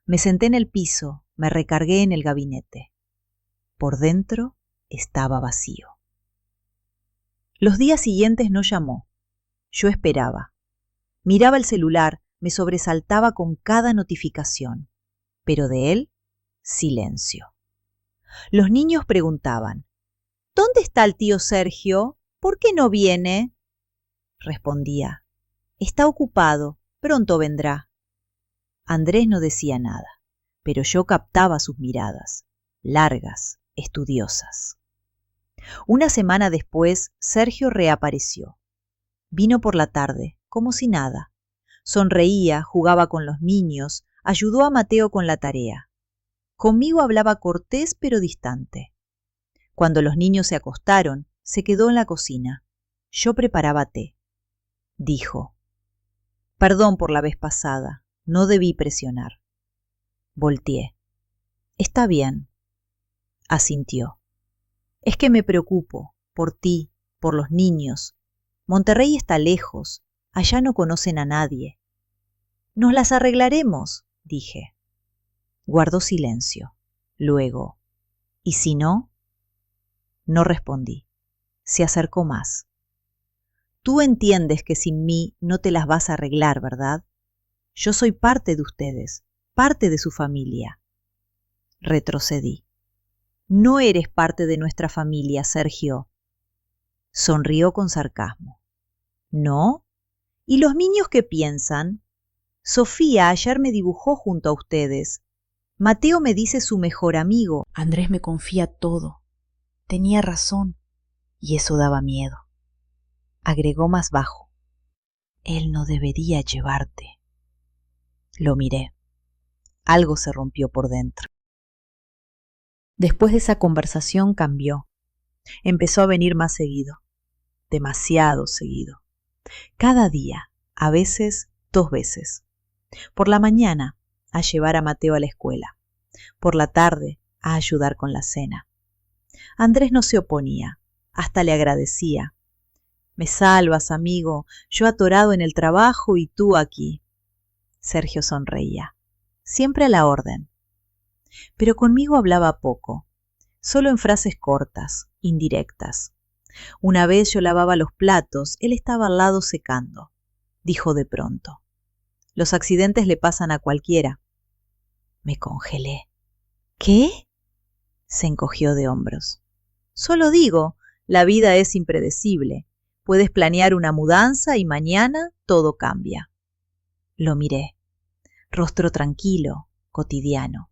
Me senté en el piso, me recargué en el gabinete. Por dentro estaba vacío. Los días siguientes no llamó. Yo esperaba. Miraba el celular, me sobresaltaba con cada notificación. Pero de él, silencio. Los niños preguntaban, ¿dónde está el tío Sergio? ¿Por qué no viene? Respondía, está ocupado, pronto vendrá. Andrés no decía nada, pero yo captaba sus miradas, largas, estudiosas. Una semana después, Sergio reapareció. Vino por la tarde, como si nada. Sonreía, jugaba con los niños, ayudó a Mateo con la tarea. Conmigo hablaba cortés pero distante. Cuando los niños se acostaron, se quedó en la cocina. Yo preparaba té. Dijo, perdón por la vez pasada, no debí presionar. Volteé. Está bien. Asintió. Es que me preocupo, por ti, por los niños. Monterrey está lejos, allá no conocen a nadie. Nos las arreglaremos, dije. Guardó silencio. Luego, ¿y si no? No respondí. Se acercó más. Tú entiendes que sin mí no te las vas a arreglar, ¿verdad? Yo soy parte de ustedes, parte de su familia. Retrocedí. No eres parte de nuestra familia, Sergio. Sonrió con sarcasmo. ¿No? ¿Y los niños qué piensan? Sofía ayer me dibujó junto a ustedes. Mateo me dice su mejor amigo. Andrés me confía todo. Tenía razón, y eso daba miedo. Agregó más bajo. Él no debería llevarte. Lo miré. Algo se rompió por dentro. Después de esa conversación cambió. Empezó a venir más seguido. Demasiado seguido. Cada día, a veces 2 veces. Por la mañana, a llevar a Mateo a la escuela. Por la tarde, a ayudar con la cena. Andrés no se oponía, hasta le agradecía. Me salvas, amigo, yo atorado en el trabajo y tú aquí. Sergio sonreía, siempre a la orden. Pero conmigo hablaba poco, solo en frases cortas, indirectas. Una vez yo lavaba los platos, él estaba al lado secando. Dijo de pronto, los accidentes le pasan a cualquiera. Me congelé. ¿Qué? Se encogió de hombros. Solo digo, la vida es impredecible. Puedes planear una mudanza y mañana todo cambia. Lo miré. Rostro tranquilo, cotidiano.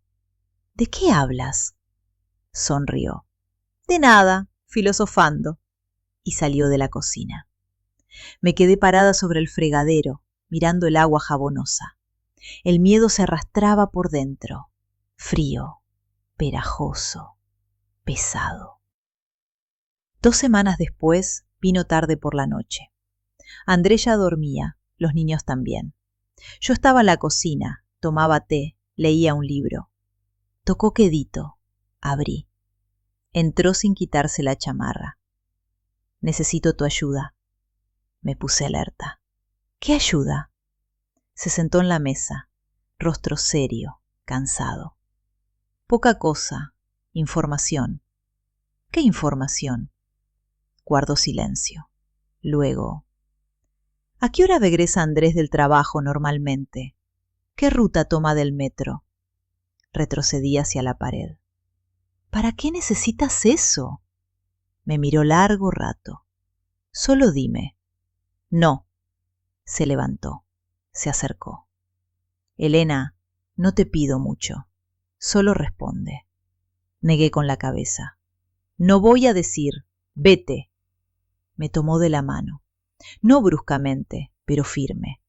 ¿De qué hablas? Sonrió. De nada, filosofando. Y salió de la cocina. Me quedé parada sobre el fregadero, mirando el agua jabonosa. El miedo se arrastraba por dentro, frío, pegajoso, pesado. 2 semanas después vino tarde por la noche. Andrés ya dormía, los niños también. Yo estaba en la cocina, tomaba té, leía un libro. Tocó quedito, abrí. Entró sin quitarse la chamarra. Necesito tu ayuda. Me puse alerta. ¿Qué ayuda? Se sentó en la mesa, rostro serio, cansado. Poca cosa, información. ¿Qué información? Guardó silencio. Luego, ¿a qué hora regresa Andrés del trabajo normalmente? ¿Qué ruta toma del metro? Retrocedí hacia la pared. ¿Para qué necesitas eso? Me miró largo rato. Solo dime. No. Se levantó. Se acercó. Elena, no te pido mucho. Solo responde. Negué con la cabeza. No voy a decir, vete. Me tomó de la mano. No bruscamente, pero firme.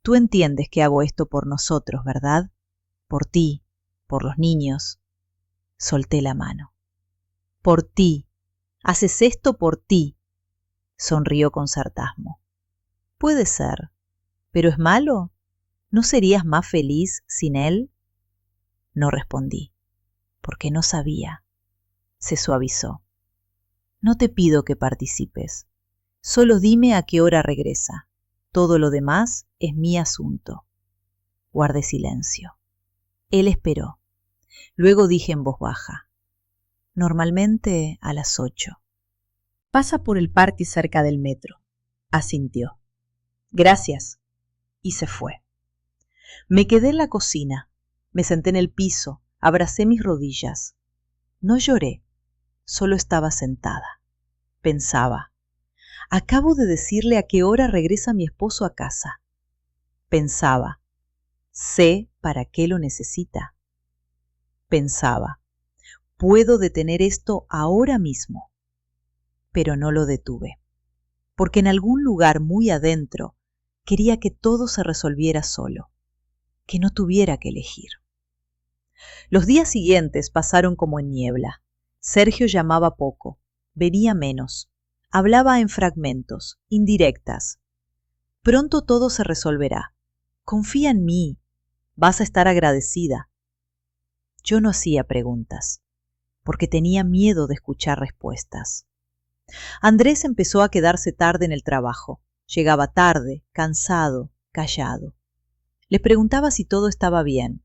Tú entiendes que hago esto por nosotros, ¿verdad? Por ti, por los niños. Solté la mano. Por ti. Haces esto por ti. Sonrió con sarcasmo. Puede ser, pero ¿es malo? ¿No serías más feliz sin él? No respondí, porque no sabía. Se suavizó. No te pido que participes. Solo dime a qué hora regresa. Todo lo demás es mi asunto. Guardé silencio. Él esperó. Luego dije en voz baja. Normalmente a las 8. Pasa por el parque cerca del metro. Asintió. Gracias. Y se fue. Me quedé en la cocina. Me senté en el piso. Abracé mis rodillas. No lloré. Solo estaba sentada. Pensaba. Acabo de decirle a qué hora regresa mi esposo a casa. Pensaba. Sé para qué lo necesita. Pensaba. Puedo detener esto ahora mismo. Pero no lo detuve. Porque en algún lugar muy adentro quería que todo se resolviera solo. Que no tuviera que elegir. Los días siguientes pasaron como en niebla. Sergio llamaba poco. Venía menos. Hablaba en fragmentos, indirectas. Pronto todo se resolverá. Confía en mí. Vas a estar agradecida. Yo no hacía preguntas, porque tenía miedo de escuchar respuestas. Andrés empezó a quedarse tarde en el trabajo. Llegaba tarde, cansado, callado. Le preguntaba si todo estaba bien.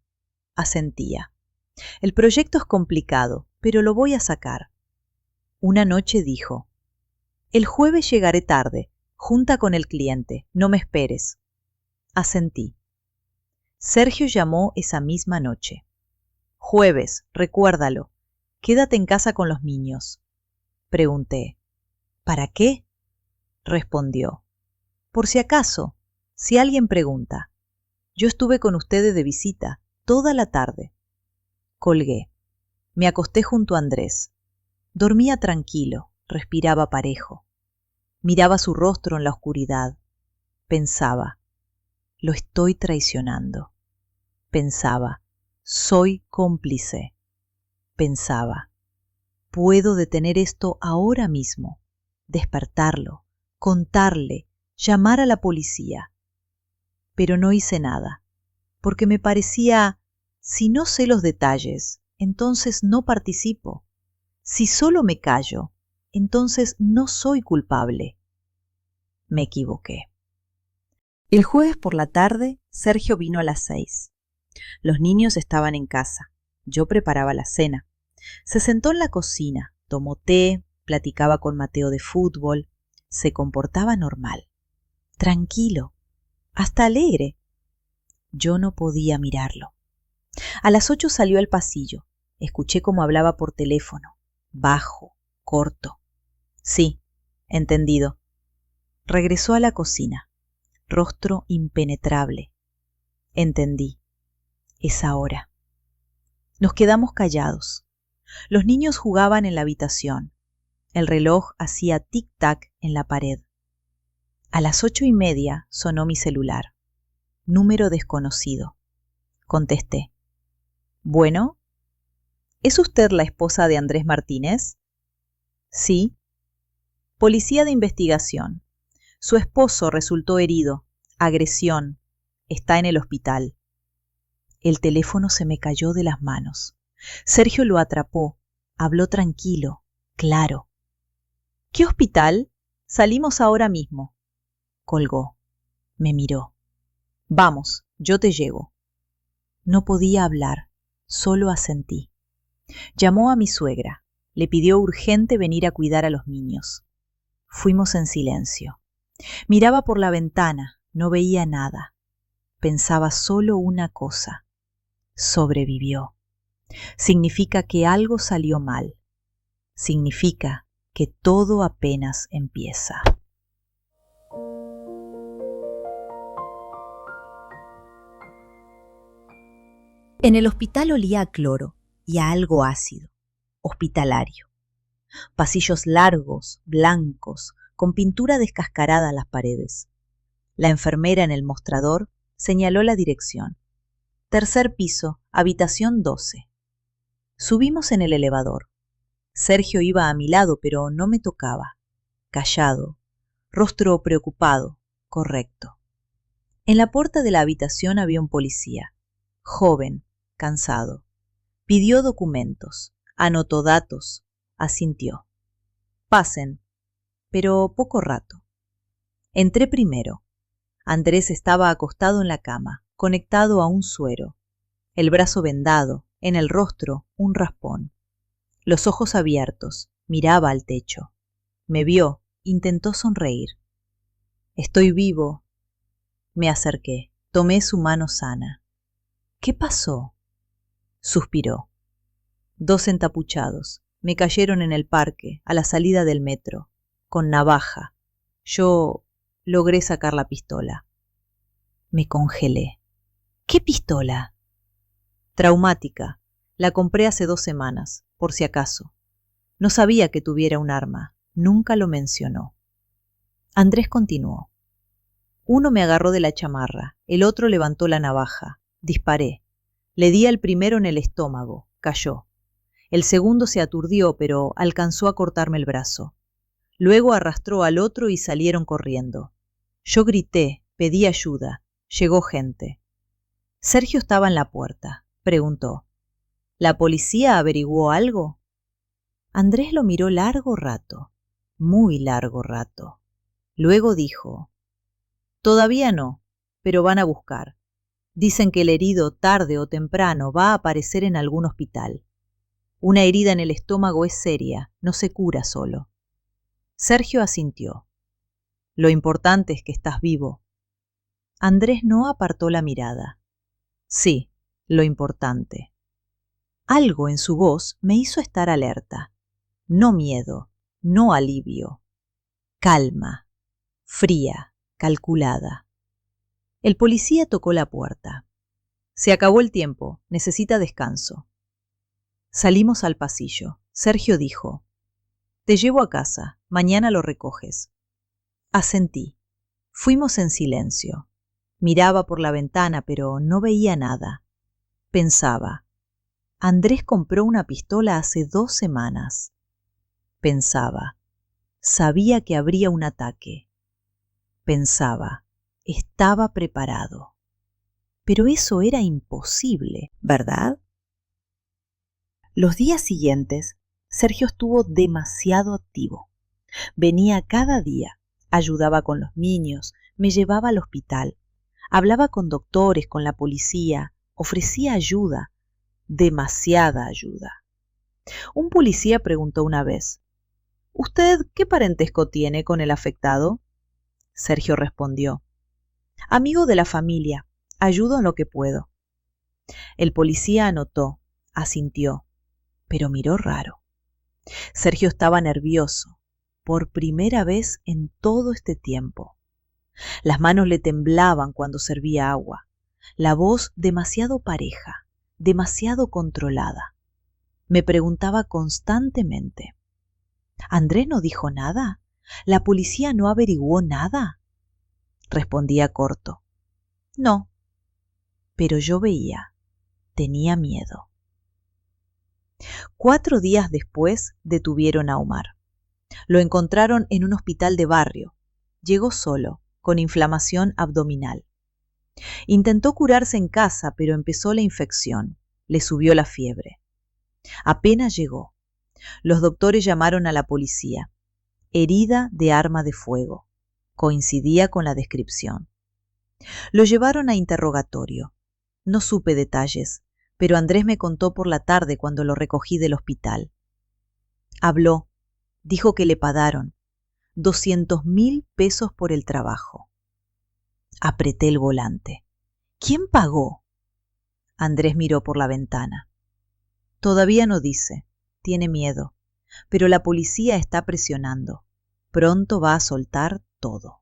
Asentía. El proyecto es complicado, pero lo voy a sacar. Una noche dijo, el jueves llegaré tarde, junta con el cliente, no me esperes. Asentí. Sergio llamó esa misma noche. Jueves, recuérdalo, quédate en casa con los niños. Pregunté, ¿para qué? Respondió, por si acaso, si alguien pregunta. Yo estuve con ustedes de visita, toda la tarde. Colgué. Me acosté junto a Andrés. Dormía tranquilo, respiraba parejo. Miraba su rostro en la oscuridad. Pensaba, lo estoy traicionando. Pensaba, soy cómplice. Pensaba, puedo detener esto ahora mismo, despertarlo, contarle, llamar a la policía. Pero no hice nada, porque me parecía, si no sé los detalles, entonces no participo. Si solo me callo, entonces no soy culpable. Me equivoqué. El jueves por la tarde, Sergio vino a las 6. Los niños estaban en casa. Yo preparaba la cena. Se sentó en la cocina, tomó té, platicaba con Mateo de fútbol. Se comportaba normal, tranquilo, hasta alegre. Yo no podía mirarlo. A las 8 salió al pasillo. Escuché cómo hablaba por teléfono, bajo, corto. Sí, entendido. Regresó a la cocina, rostro impenetrable. Entendí. Es ahora. Nos quedamos callados. Los niños jugaban en la habitación. El reloj hacía tic-tac en la pared. A las 8:30 sonó mi celular. Número desconocido. Contesté. ¿Bueno? ¿Es usted la esposa de Andrés Martínez? Sí. Policía de investigación. Su esposo resultó herido. Agresión. Está en el hospital. El teléfono se me cayó de las manos. Sergio lo atrapó. Habló tranquilo, claro. ¿Qué hospital? Salimos ahora mismo. Colgó. Me miró. Vamos, yo te llevo. No podía hablar, solo asentí. Llamó a mi suegra. Le pidió urgente venir a cuidar a los niños. Fuimos en silencio. Miraba por la ventana, no veía nada. Pensaba solo una cosa. Sobrevivió. Significa que algo salió mal. Significa que todo apenas empieza. En el hospital olía a cloro y a algo ácido, hospitalario. Pasillos largos, blancos, con pintura descascarada en las paredes. La enfermera en el mostrador señaló la dirección. 3er piso, habitación 12. Subimos en el elevador. Sergio iba a mi lado, pero no me tocaba. Callado, rostro preocupado, correcto. En la puerta de la habitación había un policía, joven, cansado. Pidió documentos, anotó datos, asintió. Pasen, pero poco rato. Entré primero. Andrés estaba acostado en la cama, conectado a un suero. El brazo vendado, en el rostro un raspón. Los ojos abiertos, miraba al techo. Me vio, intentó sonreír. Estoy vivo. Me acerqué, tomé su mano sana. ¿Qué pasó? Suspiró. 2 encapuchados. Me cayeron en el parque, a la salida del metro, con navaja. Yo logré sacar la pistola. Me congelé. ¿Qué pistola? Traumática. La compré hace 2 semanas, por si acaso. No sabía que tuviera un arma. Nunca lo mencionó. Andrés continuó. Uno me agarró de la chamarra, el otro levantó la navaja. Disparé. Le di al primero en el estómago. Cayó. El segundo se aturdió, pero alcanzó a cortarme el brazo. Luego arrastró al otro y salieron corriendo. Yo grité, pedí ayuda. Llegó gente. Sergio estaba en la puerta. Preguntó. ¿La policía averiguó algo? Andrés lo miró largo rato, muy largo rato. Luego dijo. Todavía no, pero van a buscar. Dicen que el herido tarde o temprano va a aparecer en algún hospital. Una herida en el estómago es seria, no se cura solo. Sergio asintió. Lo importante es que estás vivo. Andrés no apartó la mirada. Sí, lo importante. Algo en su voz me hizo estar alerta. No miedo, no alivio. Calma, fría, calculada. El policía tocó la puerta. Se acabó el tiempo, necesita descanso. Salimos al pasillo. Sergio dijo. Te llevo a casa, mañana lo recoges. Asentí. Fuimos en silencio. Miraba por la ventana, pero no veía nada. Pensaba. Andrés compró una pistola hace 2 semanas. Pensaba. Sabía que habría un ataque. Pensaba. Estaba preparado. Pero eso era imposible, ¿verdad? Los días siguientes, Sergio estuvo demasiado activo. Venía cada día, ayudaba con los niños, me llevaba al hospital, hablaba con doctores, con la policía, ofrecía ayuda, demasiada ayuda. Un policía preguntó una vez, ¿usted qué parentesco tiene con el afectado? Sergio respondió, amigo de la familia, ayudo en lo que puedo. El policía anotó, asintió, pero miró raro. Sergio estaba nervioso, por primera vez en todo este tiempo. Las manos le temblaban cuando servía agua, la voz demasiado pareja, demasiado controlada. Me preguntaba constantemente, ¿Andrés no dijo nada? ¿La policía no averiguó nada? respondía corto. No, pero yo veía, tenía miedo. 4 días después detuvieron a Omar. Lo encontraron en un hospital de barrio. Llegó solo, con inflamación abdominal. Intentó curarse en casa, pero empezó la infección. Le subió la fiebre. Apenas llegó. Los doctores llamaron a la policía. Herida de arma de fuego. Coincidía con la descripción. Lo llevaron a interrogatorio. No supe detalles, pero Andrés me contó por la tarde cuando lo recogí del hospital. Habló. Dijo que le pagaron 200.000 pesos por el trabajo. Apreté el volante. ¿Quién pagó? Andrés miró por la ventana. Todavía no dice. Tiene miedo. Pero la policía está presionando. Pronto va a soltar todo.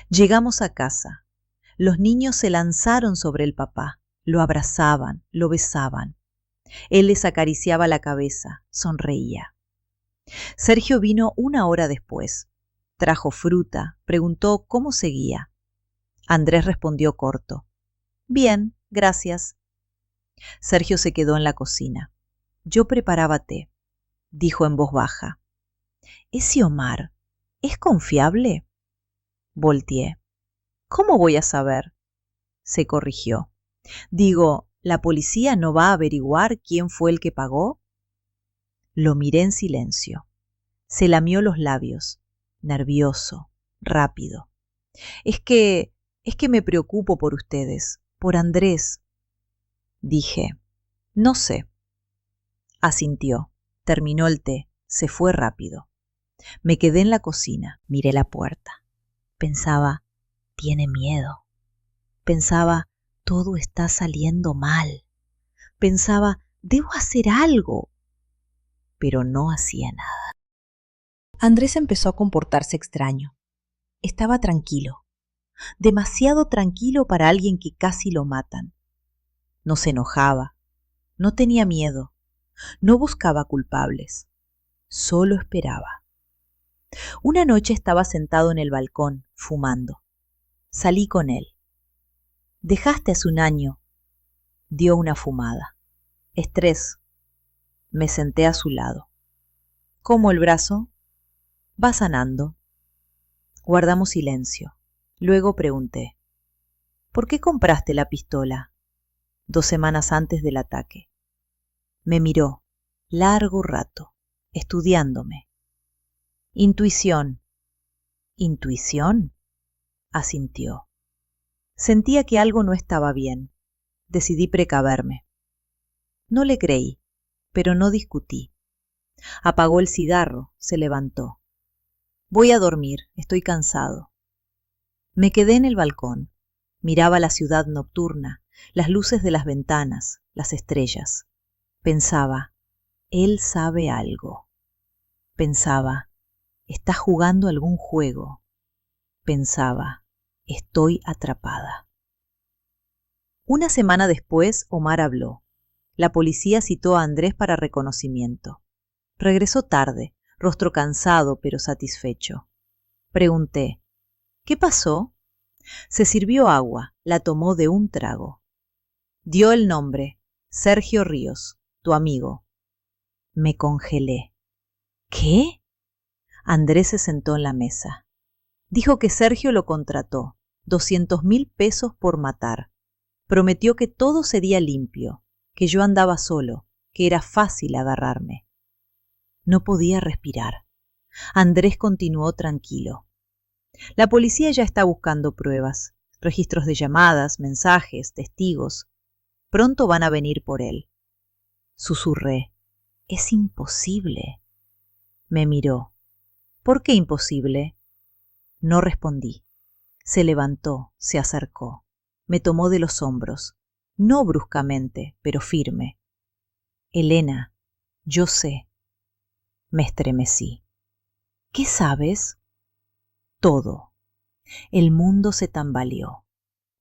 Llegamos a casa. Los niños se lanzaron sobre el papá. Lo abrazaban, lo besaban. Él les acariciaba la cabeza, sonreía. Sergio vino 1 hora después. Trajo fruta, preguntó cómo seguía. Andrés respondió corto. Bien, gracias. Sergio se quedó en la cocina. Yo preparaba té. Dijo en voz baja. ¿Ese Omar es confiable? Volteé. ¿Cómo voy a saber? Se corrigió. Digo, ¿la policía no va a averiguar quién fue el que pagó? Lo miré en silencio. Se lamió los labios, nervioso, rápido. Es que me preocupo por ustedes, por Andrés. Dije, no sé. Asintió, terminó el té, se fue rápido. Me quedé en la cocina, miré la puerta. Pensaba, tiene miedo. Pensaba, todo está saliendo mal. Pensaba, debo hacer algo. Pero no hacía nada. Andrés empezó a comportarse extraño. Estaba tranquilo. Demasiado tranquilo para alguien que casi lo matan. No se enojaba. No tenía miedo. No buscaba culpables. Solo esperaba. Una noche estaba sentado en el balcón, fumando. Salí con él. Dejaste hace un año. Dio una fumada. Estrés. Me senté a su lado. ¿Cómo el brazo? Va sanando. Guardamos silencio. Luego pregunté. ¿Por qué compraste la pistola? 2 semanas antes del ataque. Me miró, largo rato, estudiándome. Intuición. ¿Intuición? Asintió. Sentía que algo no estaba bien. Decidí precaverme. No le creí, pero no discutí. Apagó el cigarro, se levantó. Voy a dormir, estoy cansado. Me quedé en el balcón. Miraba la ciudad nocturna, las luces de las ventanas, las estrellas. Pensaba, él sabe algo. Pensaba, está jugando algún juego. Pensaba, estoy atrapada. 1 semana después, Omar habló. La policía citó a Andrés para reconocimiento. Regresó tarde, rostro cansado pero satisfecho. Pregunté, ¿qué pasó? Se sirvió agua, la tomó de un trago. Dio el nombre, Sergio Ríos, tu amigo. Me congelé. ¿Qué? Andrés se sentó en la mesa. Dijo que Sergio lo contrató, 200.000 pesos por matar. Prometió que todo sería limpio, que yo andaba solo, que era fácil agarrarme. No podía respirar. Andrés continuó tranquilo. La policía ya está buscando pruebas, registros de llamadas, mensajes, testigos. Pronto van a venir por él. Susurré. Es imposible. Me miró. ¿Por qué imposible? No respondí. Se levantó, se acercó. Me tomó de los hombros. No bruscamente, pero firme. Elena, yo sé. Me estremecí. ¿Qué sabes? Todo. El mundo se tambaleó.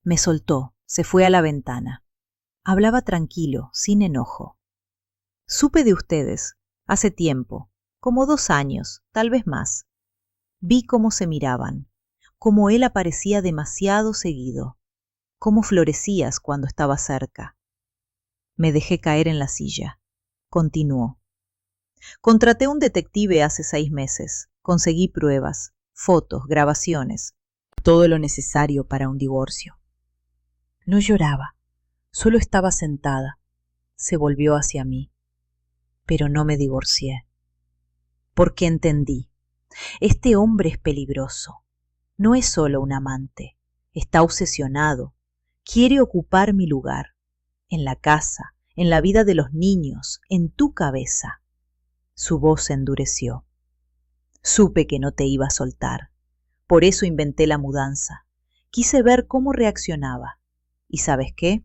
Me soltó, se fue a la ventana. Hablaba tranquilo, sin enojo. Supe de ustedes, hace tiempo, como 2 años, tal vez más. Vi cómo se miraban, cómo él aparecía demasiado seguido, cómo florecías cuando estaba cerca. Me dejé caer en la silla. Continuó. Contraté un detective hace 6 meses. Conseguí pruebas, fotos, grabaciones, todo lo necesario para un divorcio. No lloraba, solo estaba sentada. Se volvió hacia mí. Pero no me divorcié. Porque entendí. Este hombre es peligroso. No es solo un amante. Está obsesionado. Quiere ocupar mi lugar. En la casa, en la vida de los niños, en tu cabeza. Su voz se endureció. Supe que no te iba a soltar. Por eso inventé la mudanza. Quise ver cómo reaccionaba. ¿Y sabes qué?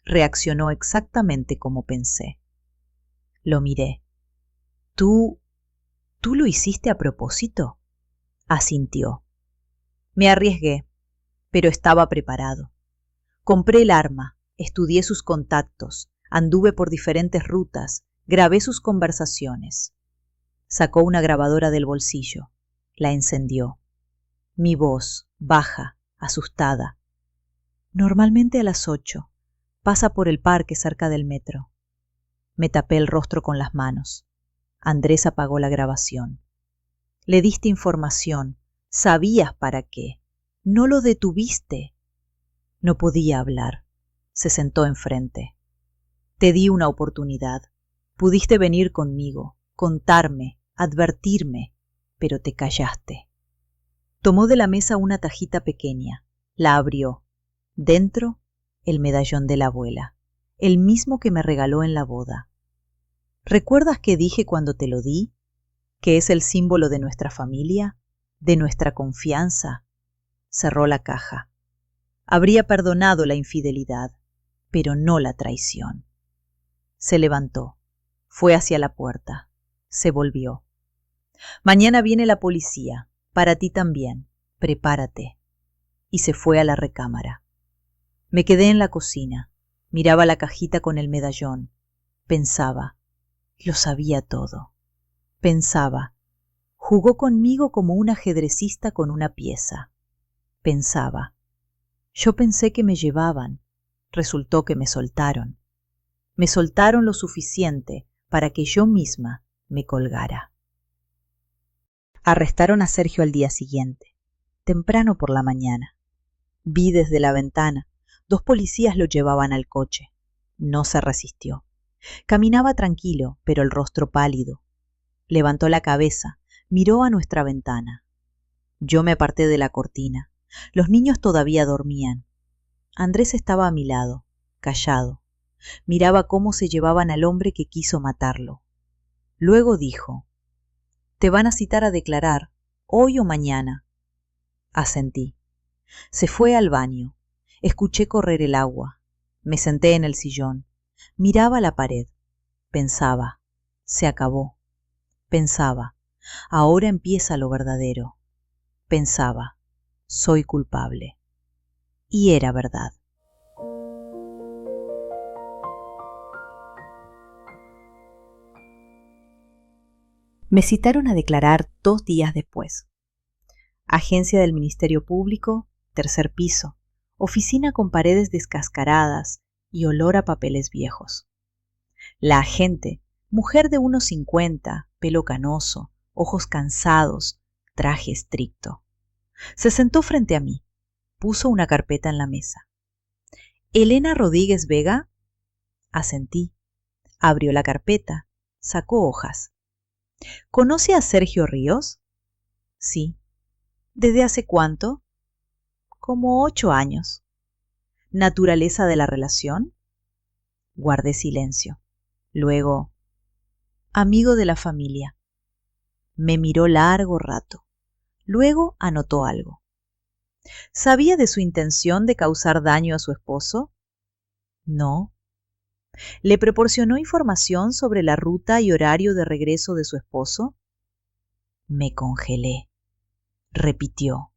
Reaccionó exactamente como pensé. Lo miré. ¿Tú lo hiciste a propósito? Asintió. Me arriesgué, pero estaba preparado. Compré el arma, estudié sus contactos, anduve por diferentes rutas, grabé sus conversaciones. Sacó una grabadora del bolsillo, la encendió. Mi voz, baja, asustada. Normalmente a las 8. Pasa por el parque cerca del metro. Me tapé el rostro con las manos. Andrés apagó la grabación. Le diste información, sabías para qué. No lo detuviste. No podía hablar. Se sentó enfrente. Te di una oportunidad. Pudiste venir conmigo, contarme, advertirme, pero te callaste. Tomó de la mesa una tajita pequeña, la abrió. Dentro, el medallón de la abuela, el mismo que me regaló en la boda. ¿Recuerdas qué dije cuando te lo di? ¿Que es el símbolo de nuestra familia, de nuestra confianza? Cerró la caja. Habría perdonado la infidelidad, pero no la traición. Se levantó, fue hacia la puerta, se volvió. Mañana viene la policía, para ti también, prepárate. Y se fue a la recámara. Me quedé en la cocina, miraba la cajita con el medallón, pensaba, lo sabía todo. Pensaba, jugó conmigo como un ajedrecista con una pieza. Pensaba, yo pensé que me llevaban, resultó que me soltaron. Me soltaron lo suficiente para que yo misma me colgara. Arrestaron a Sergio al día siguiente, temprano por la mañana. Vi desde la ventana, 2 policías lo llevaban al coche. No se resistió. Caminaba tranquilo, pero el rostro pálido. Levantó la cabeza, miró a nuestra ventana. Yo me aparté de la cortina. Los niños todavía dormían. Andrés estaba a mi lado, callado. Miraba cómo se llevaban al hombre que quiso matarlo. Luego dijo, «Te van a citar a declarar, hoy o mañana». Asentí. Se fue al baño. Escuché correr el agua. Me senté en el sillón. Miraba la pared. Pensaba, se acabó. Pensaba, ahora empieza lo verdadero. Pensaba, soy culpable. Y era verdad. Me citaron a declarar 2 días después. Agencia del Ministerio Público, 3er piso, oficina con paredes descascaradas y olor a papeles viejos. La agente, mujer de unos 50, pelo canoso, ojos cansados, traje estricto. Se sentó frente a mí, puso una carpeta en la mesa. «¿Elena Rodríguez Vega?» Asentí. Abrió la carpeta, sacó hojas. «¿Conoce a Sergio Ríos?» «Sí». «¿Desde hace cuánto?» «Como 8 años». «¿Naturaleza de la relación?» Guardé silencio. Luego, «Amigo de la familia». Me miró largo rato. Luego anotó algo. ¿Sabía de su intención de causar daño a su esposo? No. ¿Le proporcionó información sobre la ruta y horario de regreso de su esposo? Me congelé. Repitió.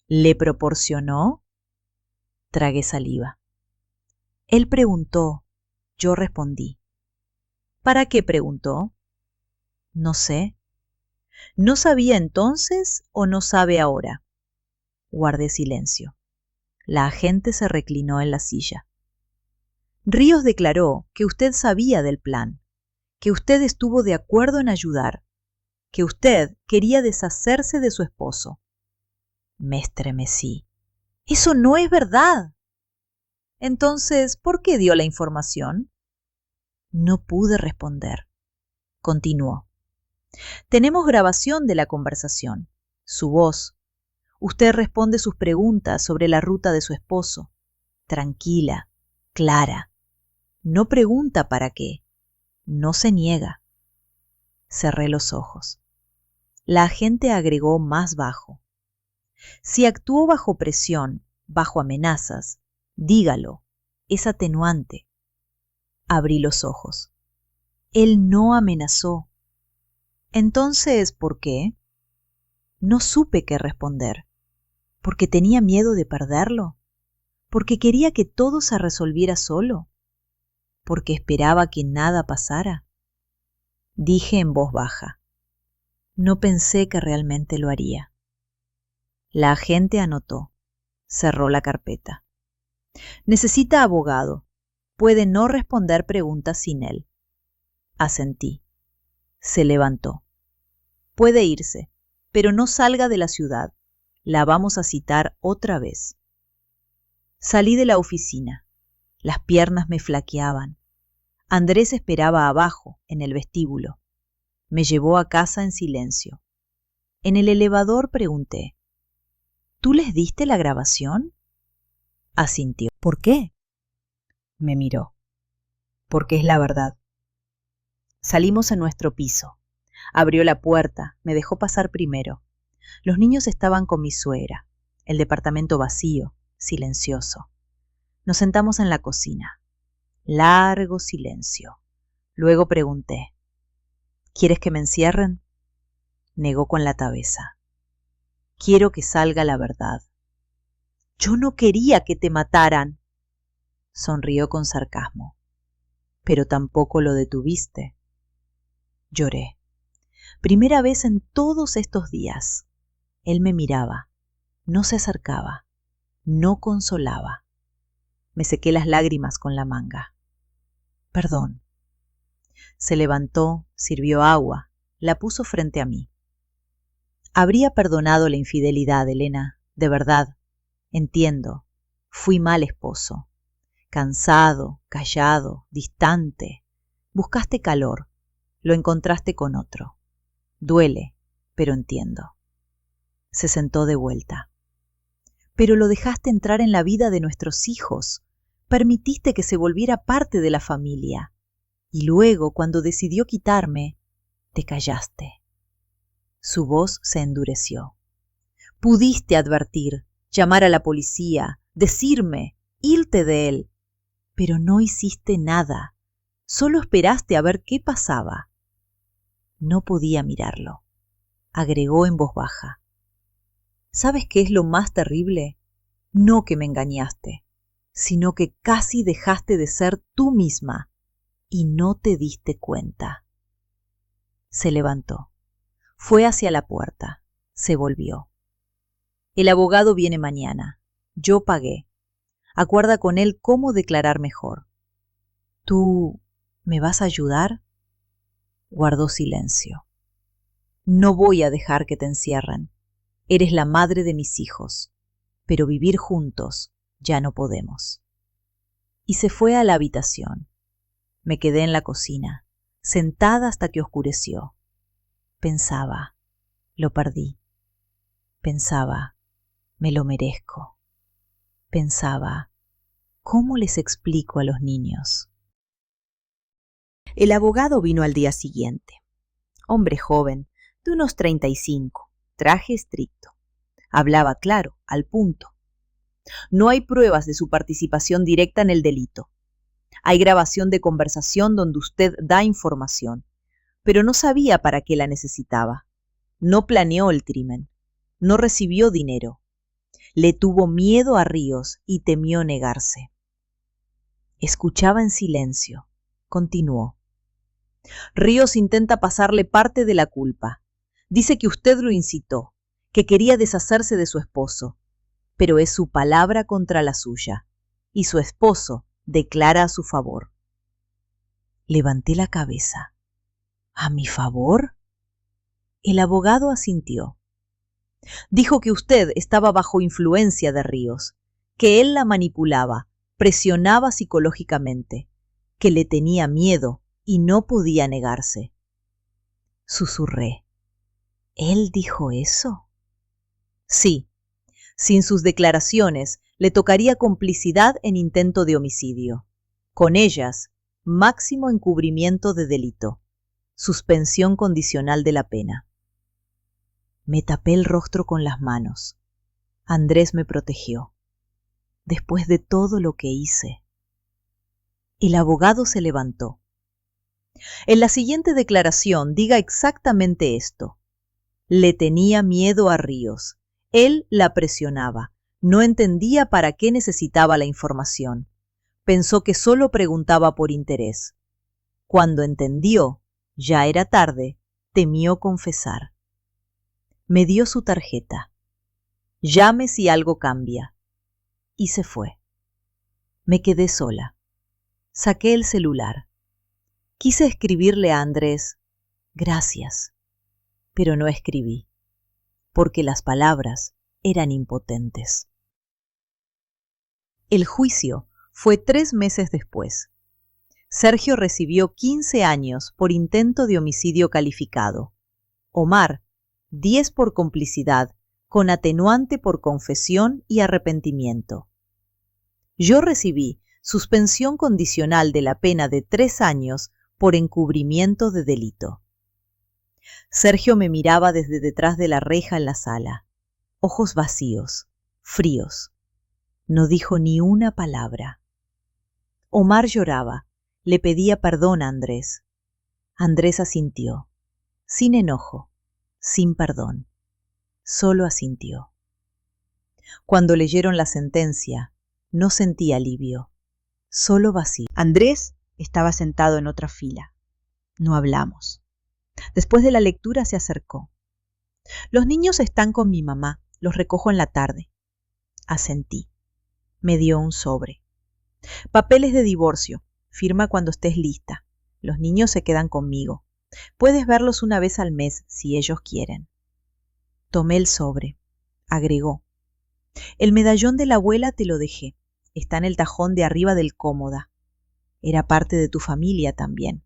¿Le proporcionó? Tragué saliva. Él preguntó. Yo respondí. ¿Para qué preguntó? No sé. ¿No sabía entonces o no sabe ahora? Guardé silencio. La agente se reclinó en la silla. Ríos declaró que usted sabía del plan, que usted estuvo de acuerdo en ayudar, que usted quería deshacerse de su esposo. Me estremecí. ¡Eso no es verdad! Entonces, ¿por qué dio la información? No pude responder. Continuó. Tenemos grabación de la conversación, su voz. Usted responde sus preguntas sobre la ruta de su esposo. Tranquila, clara. No pregunta para qué. No se niega. Cerré los ojos. La agente agregó más bajo. Si actuó bajo presión, bajo amenazas, dígalo. Es atenuante. Abrí los ojos. Él no amenazó. Entonces, ¿por qué? No supe qué responder. ¿Porque tenía miedo de perderlo? ¿Porque quería que todo se resolviera solo? ¿Porque esperaba que nada pasara? Dije en voz baja. No pensé que realmente lo haría. La agente anotó. Cerró la carpeta. Necesita abogado. Puede no responder preguntas sin él. Asentí. Se levantó. Puede irse, pero no salga de la ciudad. La vamos a citar otra vez. Salí de la oficina. Las piernas me flaqueaban. Andrés esperaba abajo, en el vestíbulo. Me llevó a casa en silencio. En el elevador pregunté, ¿tú les diste la grabación? Asintió. ¿Por qué? Me miró. Porque es la verdad. Salimos a nuestro piso. Abrió la puerta, me dejó pasar primero. Los niños estaban con mi suegra. El departamento vacío, silencioso. Nos sentamos en la cocina. Largo silencio. Luego pregunté, ¿quieres que me encierren? Negó con la cabeza. Quiero que salga la verdad. Yo no quería que te mataran. Sonrió con sarcasmo. Pero tampoco lo detuviste. Lloré. Primera vez en todos estos días. Él me miraba. No se acercaba. No consolaba. Me sequé las lágrimas con la manga. Perdón. Se levantó, sirvió agua, la puso frente a mí. Habría perdonado la infidelidad, Elena, de verdad. Entiendo. Fui mal esposo. Cansado, callado, distante. Buscaste calor. Lo encontraste con otro. Duele, pero entiendo. Se sentó de vuelta. Pero lo dejaste entrar en la vida de nuestros hijos. Permitiste que se volviera parte de la familia. Y luego, cuando decidió quitarme, te callaste. Su voz se endureció. Pudiste advertir, llamar a la policía, decirme, irte de él. Pero no hiciste nada. Solo esperaste a ver qué pasaba. No podía mirarlo. Agregó en voz baja. ¿Sabes qué es lo más terrible? No que me engañaste, sino que casi dejaste de ser tú misma y no te diste cuenta. Se levantó. Fue hacia la puerta. Se volvió. El abogado viene mañana. Yo pagué. Acuerda con él cómo declarar mejor. ¿Tú me vas a ayudar? Guardó silencio. No voy a dejar que te encierren. Eres la madre de mis hijos, pero vivir juntos ya no podemos. Y se fue a la habitación. Me quedé en la cocina, sentada hasta que oscureció. Pensaba, lo perdí. Pensaba, me lo merezco. Pensaba, ¿cómo les explico a los niños? El abogado vino al día siguiente. Hombre joven, de unos 35, traje estricto. Hablaba claro, al punto. No hay pruebas de su participación directa en el delito. Hay grabación de conversación donde usted da información, pero no sabía para qué la necesitaba. No planeó el crimen. No recibió dinero. Le tuvo miedo a Ríos y temió negarse. Escuchaba en silencio. Continuó. Ríos intenta pasarle parte de la culpa. Dice que usted lo incitó, que quería deshacerse de su esposo, pero es su palabra contra la suya, y su esposo declara a su favor. Levanté la cabeza. ¿A mi favor? El abogado asintió. Dijo que usted estaba bajo influencia de Ríos, que él la manipulaba, presionaba psicológicamente, que le tenía miedo y no podía negarse. Susurré. ¿Él dijo eso? Sí. Sin sus declaraciones, le tocaría complicidad en intento de homicidio. Con ellas, máximo encubrimiento de delito. Suspensión condicional de la pena. Me tapé el rostro con las manos. Andrés me protegió. Después de todo lo que hice. El abogado se levantó. En la siguiente declaración diga exactamente esto. Le tenía miedo a Ríos. Él la presionaba. No entendía para qué necesitaba la información. Pensó que solo preguntaba por interés. Cuando entendió, ya era tarde, temió confesar. Me dio su tarjeta. Llame si algo cambia. Y se fue. Me quedé sola. Saqué el celular. Quise escribirle a Andrés, gracias, pero no escribí, porque las palabras eran impotentes. El juicio fue 3 meses después. Sergio recibió 15 años por intento de homicidio calificado. Omar, 10 por complicidad, con atenuante por confesión y arrepentimiento. Yo recibí suspensión condicional de la pena de 3 años por encubrimiento de delito. Sergio me miraba desde detrás de la reja en la sala, ojos vacíos, fríos. No dijo ni una palabra. Omar lloraba, le pedía perdón a Andrés. Andrés asintió, sin enojo, sin perdón, solo asintió. Cuando leyeron la sentencia, no sentí alivio, solo vacío. Andrés estaba sentado en otra fila. No hablamos. Después de la lectura se acercó. Los niños están con mi mamá, los recojo en la tarde. Asentí. Me dio un sobre. Papeles de divorcio. Firma cuando estés lista. Los niños se quedan conmigo. Puedes verlos una vez al mes si ellos quieren. Tomé el sobre. Agregó. El medallón de la abuela te lo dejé. Está en el tajón de arriba del cómoda. Era parte de tu familia también.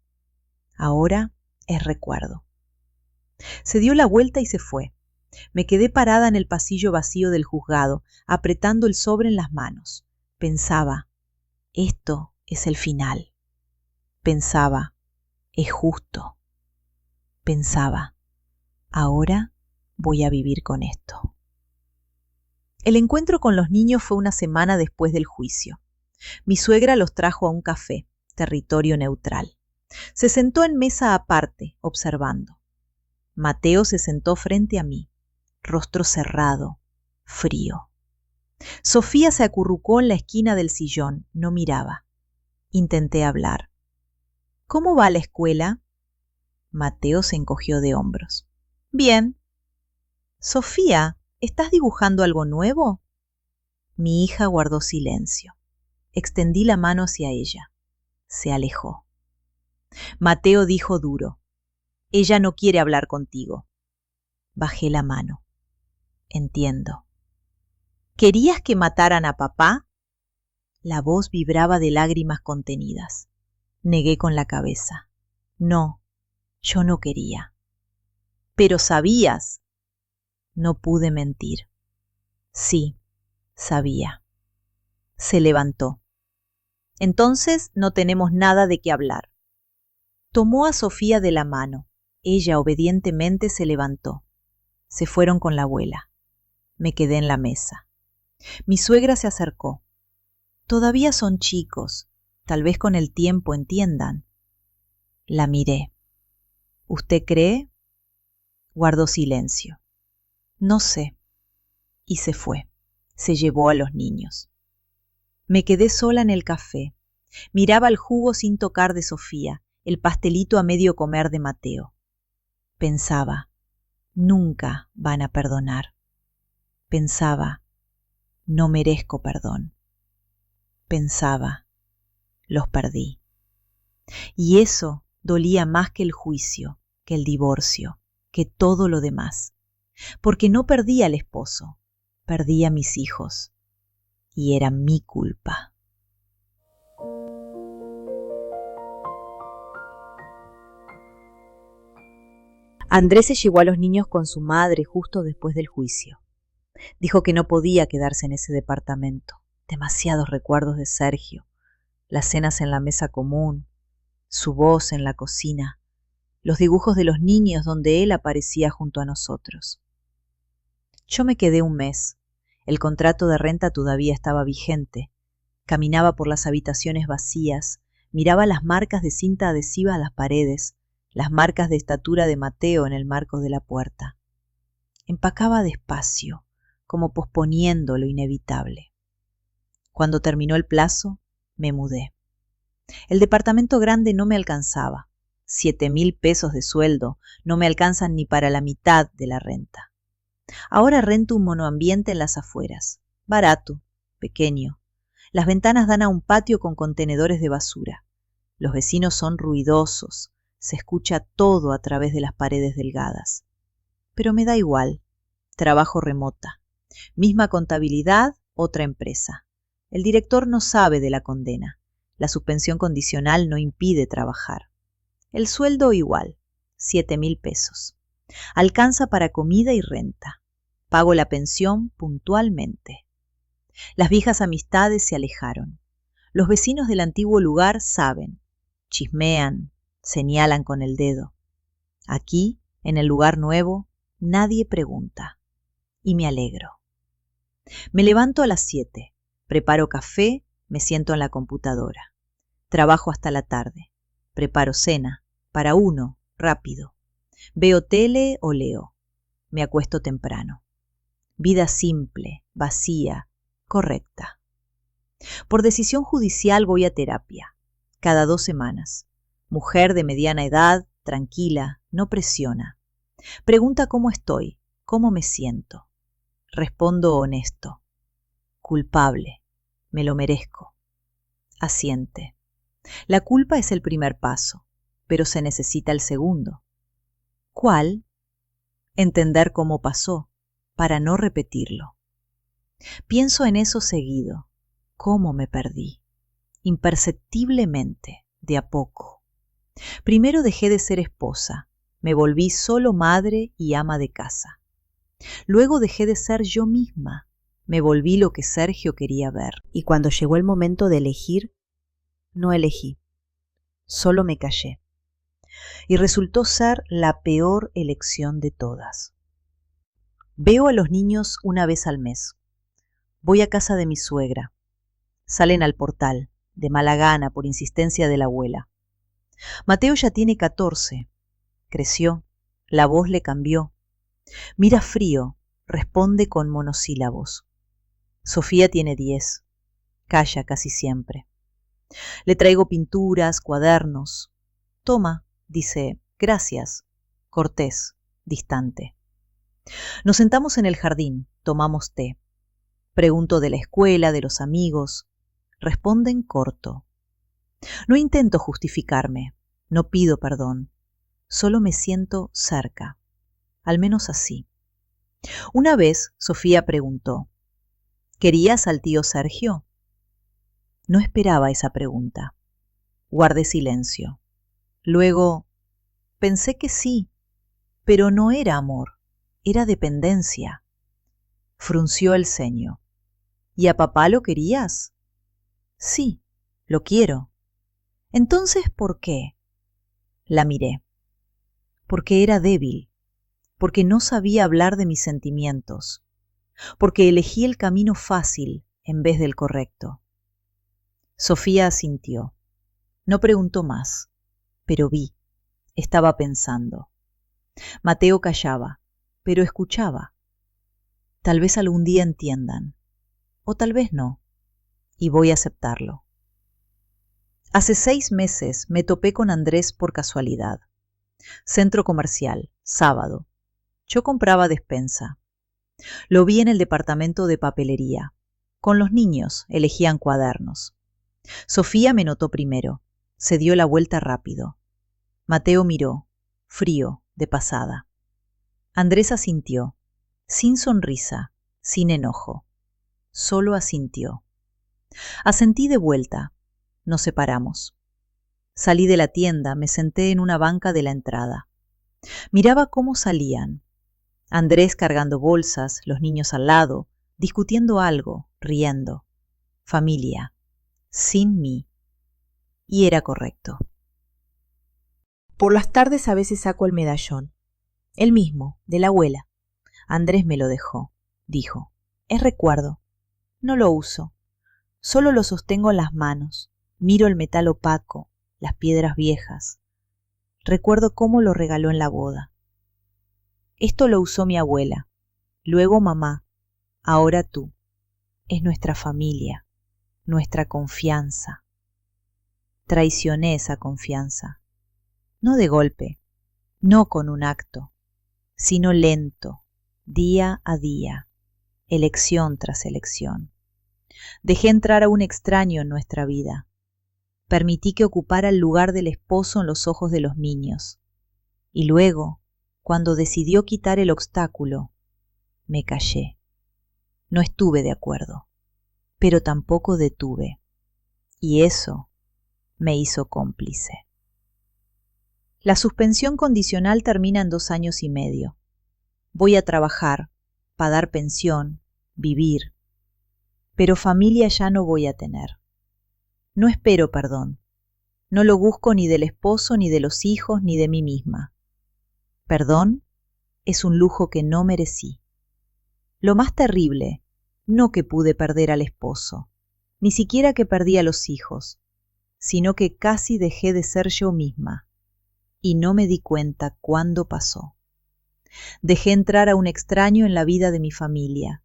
Ahora es recuerdo. Se dio la vuelta y se fue. Me quedé parada en el pasillo vacío del juzgado, apretando el sobre en las manos. Pensaba, esto es el final. Pensaba, es justo. Pensaba, ahora voy a vivir con esto. El encuentro con los niños fue una semana después del juicio. Mi suegra los trajo a un café, territorio neutral. Se sentó en mesa aparte, observando. Mateo se sentó frente a mí, rostro cerrado, frío. Sofía se acurrucó en la esquina del sillón, no miraba. Intenté hablar. ¿Cómo va la escuela? Mateo se encogió de hombros. Bien. Sofía, ¿estás dibujando algo nuevo? Mi hija guardó silencio. Extendí la mano hacia ella. Se alejó. Mateo dijo duro. Ella no quiere hablar contigo. Bajé la mano. Entiendo. ¿Querías que mataran a papá? La voz vibraba de lágrimas contenidas. Negué con la cabeza. No, yo no quería. Pero sabías. No pude mentir. Sí, sabía. Se levantó. Entonces no tenemos nada de qué hablar. Tomó a Sofía de la mano. Ella obedientemente se levantó. Se fueron con la abuela. Me quedé en la mesa. Mi suegra se acercó. Todavía son chicos. Tal vez con el tiempo entiendan. La miré. ¿Usted cree? Guardó silencio. No sé. Y se fue. Se llevó a los niños. Me quedé sola en el café. Miraba el jugo sin tocar de Sofía, el pastelito a medio comer de Mateo. Pensaba, nunca van a perdonar. Pensaba, No merezco perdón. Pensaba, los perdí. Y eso dolía más que el juicio, que el divorcio, que todo lo demás. Porque no perdí al esposo, perdí a mis hijos. Y era mi culpa. Andrés se llevó a los niños con su madre justo después del juicio. Dijo que no podía quedarse en ese departamento. Demasiados recuerdos de Sergio, las cenas en la mesa común, su voz en la cocina, los dibujos de los niños donde él aparecía junto a nosotros. Yo me quedé un mes. El contrato de renta todavía estaba vigente. Caminaba por las habitaciones vacías, miraba las marcas de cinta adhesiva a las paredes, las marcas de estatura de Mateo en el marco de la puerta. Empacaba despacio, como posponiendo lo inevitable. Cuando terminó el plazo, me mudé. El departamento grande no me alcanzaba. 7.000 pesos de sueldo no me alcanzan ni para la mitad de la renta. Ahora rento un monoambiente en las afueras, barato, pequeño. Las ventanas dan a un patio con contenedores de basura. Los vecinos son ruidosos, se escucha todo a través de las paredes delgadas. Pero me da igual, trabajo remota. Misma contabilidad, otra empresa. El director no sabe de la condena. La suspensión condicional no impide trabajar. El sueldo igual, 7.000 pesos. Alcanza para comida y renta. Pago la pensión puntualmente. Las viejas amistades se alejaron. Los vecinos del antiguo lugar saben, chismean, señalan con el dedo. Aquí, en el lugar nuevo, nadie pregunta. Y me alegro. Me levanto a las 7, preparo café, me siento en la computadora. Trabajo hasta la tarde. Preparo cena, para uno, rápido. Veo tele o leo. Me acuesto temprano. Vida simple, vacía, correcta. Por decisión judicial voy a terapia, cada 2 semanas. Mujer de mediana edad, tranquila, no presiona. Pregunta cómo estoy, cómo me siento. Respondo honesto. Culpable, me lo merezco. Asiente. La culpa es el primer paso, pero se necesita el segundo. ¿Cuál? Entender cómo pasó, para no repetirlo. Pienso en eso seguido. ¿Cómo me perdí? Imperceptiblemente, de a poco. Primero dejé de ser esposa, me volví solo madre y ama de casa. Luego dejé de ser yo misma, me volví lo que Sergio quería ver. Y cuando llegó el momento de elegir, no elegí, solo me callé. Y resultó ser la peor elección de todas. Veo a los niños una vez al mes. Voy a casa de mi suegra. Salen al portal, de mala gana, por insistencia de la abuela. Mateo ya tiene 14. Creció, la voz le cambió. Mira frío, responde con monosílabos. Sofía tiene 10. Calla casi siempre. Le traigo pinturas, cuadernos. Toma, dice, gracias. Cortés, distante. Nos sentamos en el jardín, tomamos té. Pregunto de la escuela, de los amigos. Responden corto. No intento justificarme, no pido perdón. Solo me siento cerca, al menos así. Una vez Sofía preguntó, ¿querías al tío Sergio? No esperaba esa pregunta. Guardé silencio. Luego, pensé que sí, pero no era amor, era dependencia. Frunció el ceño. ¿Y a papá lo querías? Sí, lo quiero. Entonces, ¿por qué? La miré. Porque era débil, porque no sabía hablar de mis sentimientos, porque elegí el camino fácil en vez del correcto. Sofía asintió. No preguntó más, pero vi, estaba pensando. Mateo callaba, pero escuchaba. Tal vez algún día entiendan, o tal vez no, y voy a aceptarlo. Hace 6 meses me topé con Andrés por casualidad. Centro comercial, sábado. Yo compraba despensa. Lo vi en el departamento de papelería. Con los niños elegían cuadernos. Sofía me notó primero. Se dio la vuelta rápido. Mateo miró, frío, de pasada. Andrés asintió, sin sonrisa, sin enojo. Solo asintió. Asentí de vuelta. Nos separamos. Salí de la tienda, me senté en una banca de la entrada. Miraba cómo salían. Andrés cargando bolsas, los niños al lado, discutiendo algo, riendo. Familia, sin mí. Y era correcto. Por las tardes a veces saco el medallón. El mismo, de la abuela. Andrés me lo dejó, dijo. Es recuerdo. No lo uso. Solo lo sostengo en las manos. Miro el metal opaco, las piedras viejas. Recuerdo cómo lo regaló en la boda. Esto lo usó mi abuela. Luego mamá. Ahora tú. Es nuestra familia, nuestra confianza. Traicioné esa confianza. No de golpe, no con un acto, sino lento, día a día, elección tras elección. Dejé entrar a un extraño en nuestra vida. Permití que ocupara el lugar del esposo en los ojos de los niños. Y luego, cuando decidió quitar el obstáculo, me callé. No estuve de acuerdo, pero tampoco detuve. Y eso me hizo cómplice. La suspensión condicional termina en 2 años y medio. Voy a trabajar, para dar pensión, vivir. Pero familia ya no voy a tener. No espero perdón. No lo busco ni del esposo, ni de los hijos, ni de mí misma. Perdón es un lujo que no merecí. Lo más terrible, no que pude perder al esposo, ni siquiera que perdí a los hijos, sino que casi dejé de ser yo misma, y no me di cuenta cuándo pasó. Dejé entrar a un extraño en la vida de mi familia,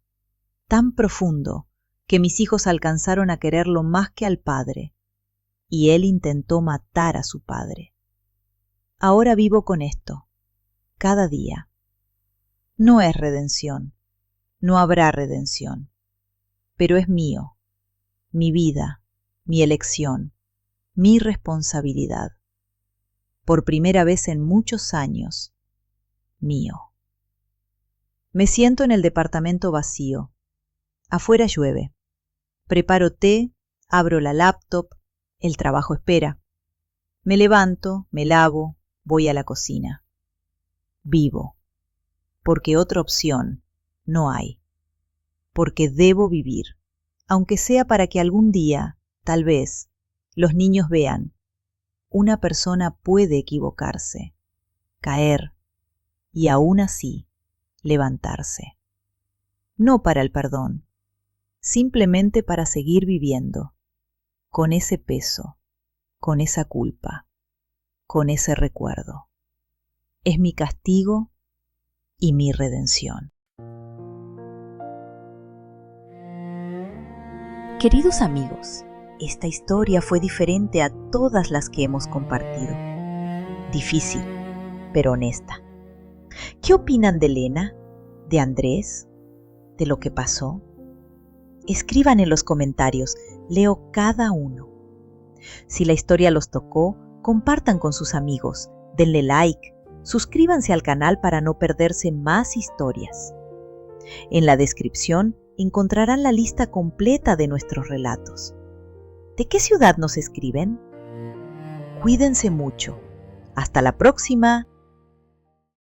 tan profundo que mis hijos alcanzaron a quererlo más que al padre, y él intentó matar a su padre. Ahora vivo con esto, cada día. No es redención, no habrá redención, pero es mío, mi vida, mi elección, mi responsabilidad. Por primera vez en muchos años, mío. Me siento en el departamento vacío. Afuera llueve. Preparo té, abro la laptop, el trabajo espera. Me levanto, me lavo, voy a la cocina. Vivo, porque otra opción no hay. Porque debo vivir, aunque sea para que algún día, tal vez, los niños vean. Una persona puede equivocarse, caer y aún así levantarse. No para el perdón, simplemente para seguir viviendo, con ese peso, con esa culpa, con ese recuerdo. Es mi castigo y mi redención. Queridos amigos, esta historia fue diferente a todas las que hemos compartido. Difícil, pero honesta. ¿Qué opinan de Elena? ¿De Andrés? ¿De lo que pasó? Escriban en los comentarios, leo cada uno. Si la historia los tocó, compartan con sus amigos, denle like, suscríbanse al canal para no perderse más historias. En la descripción encontrarán la lista completa de nuestros relatos. ¿De qué ciudad nos escriben? Cuídense mucho. Hasta la próxima.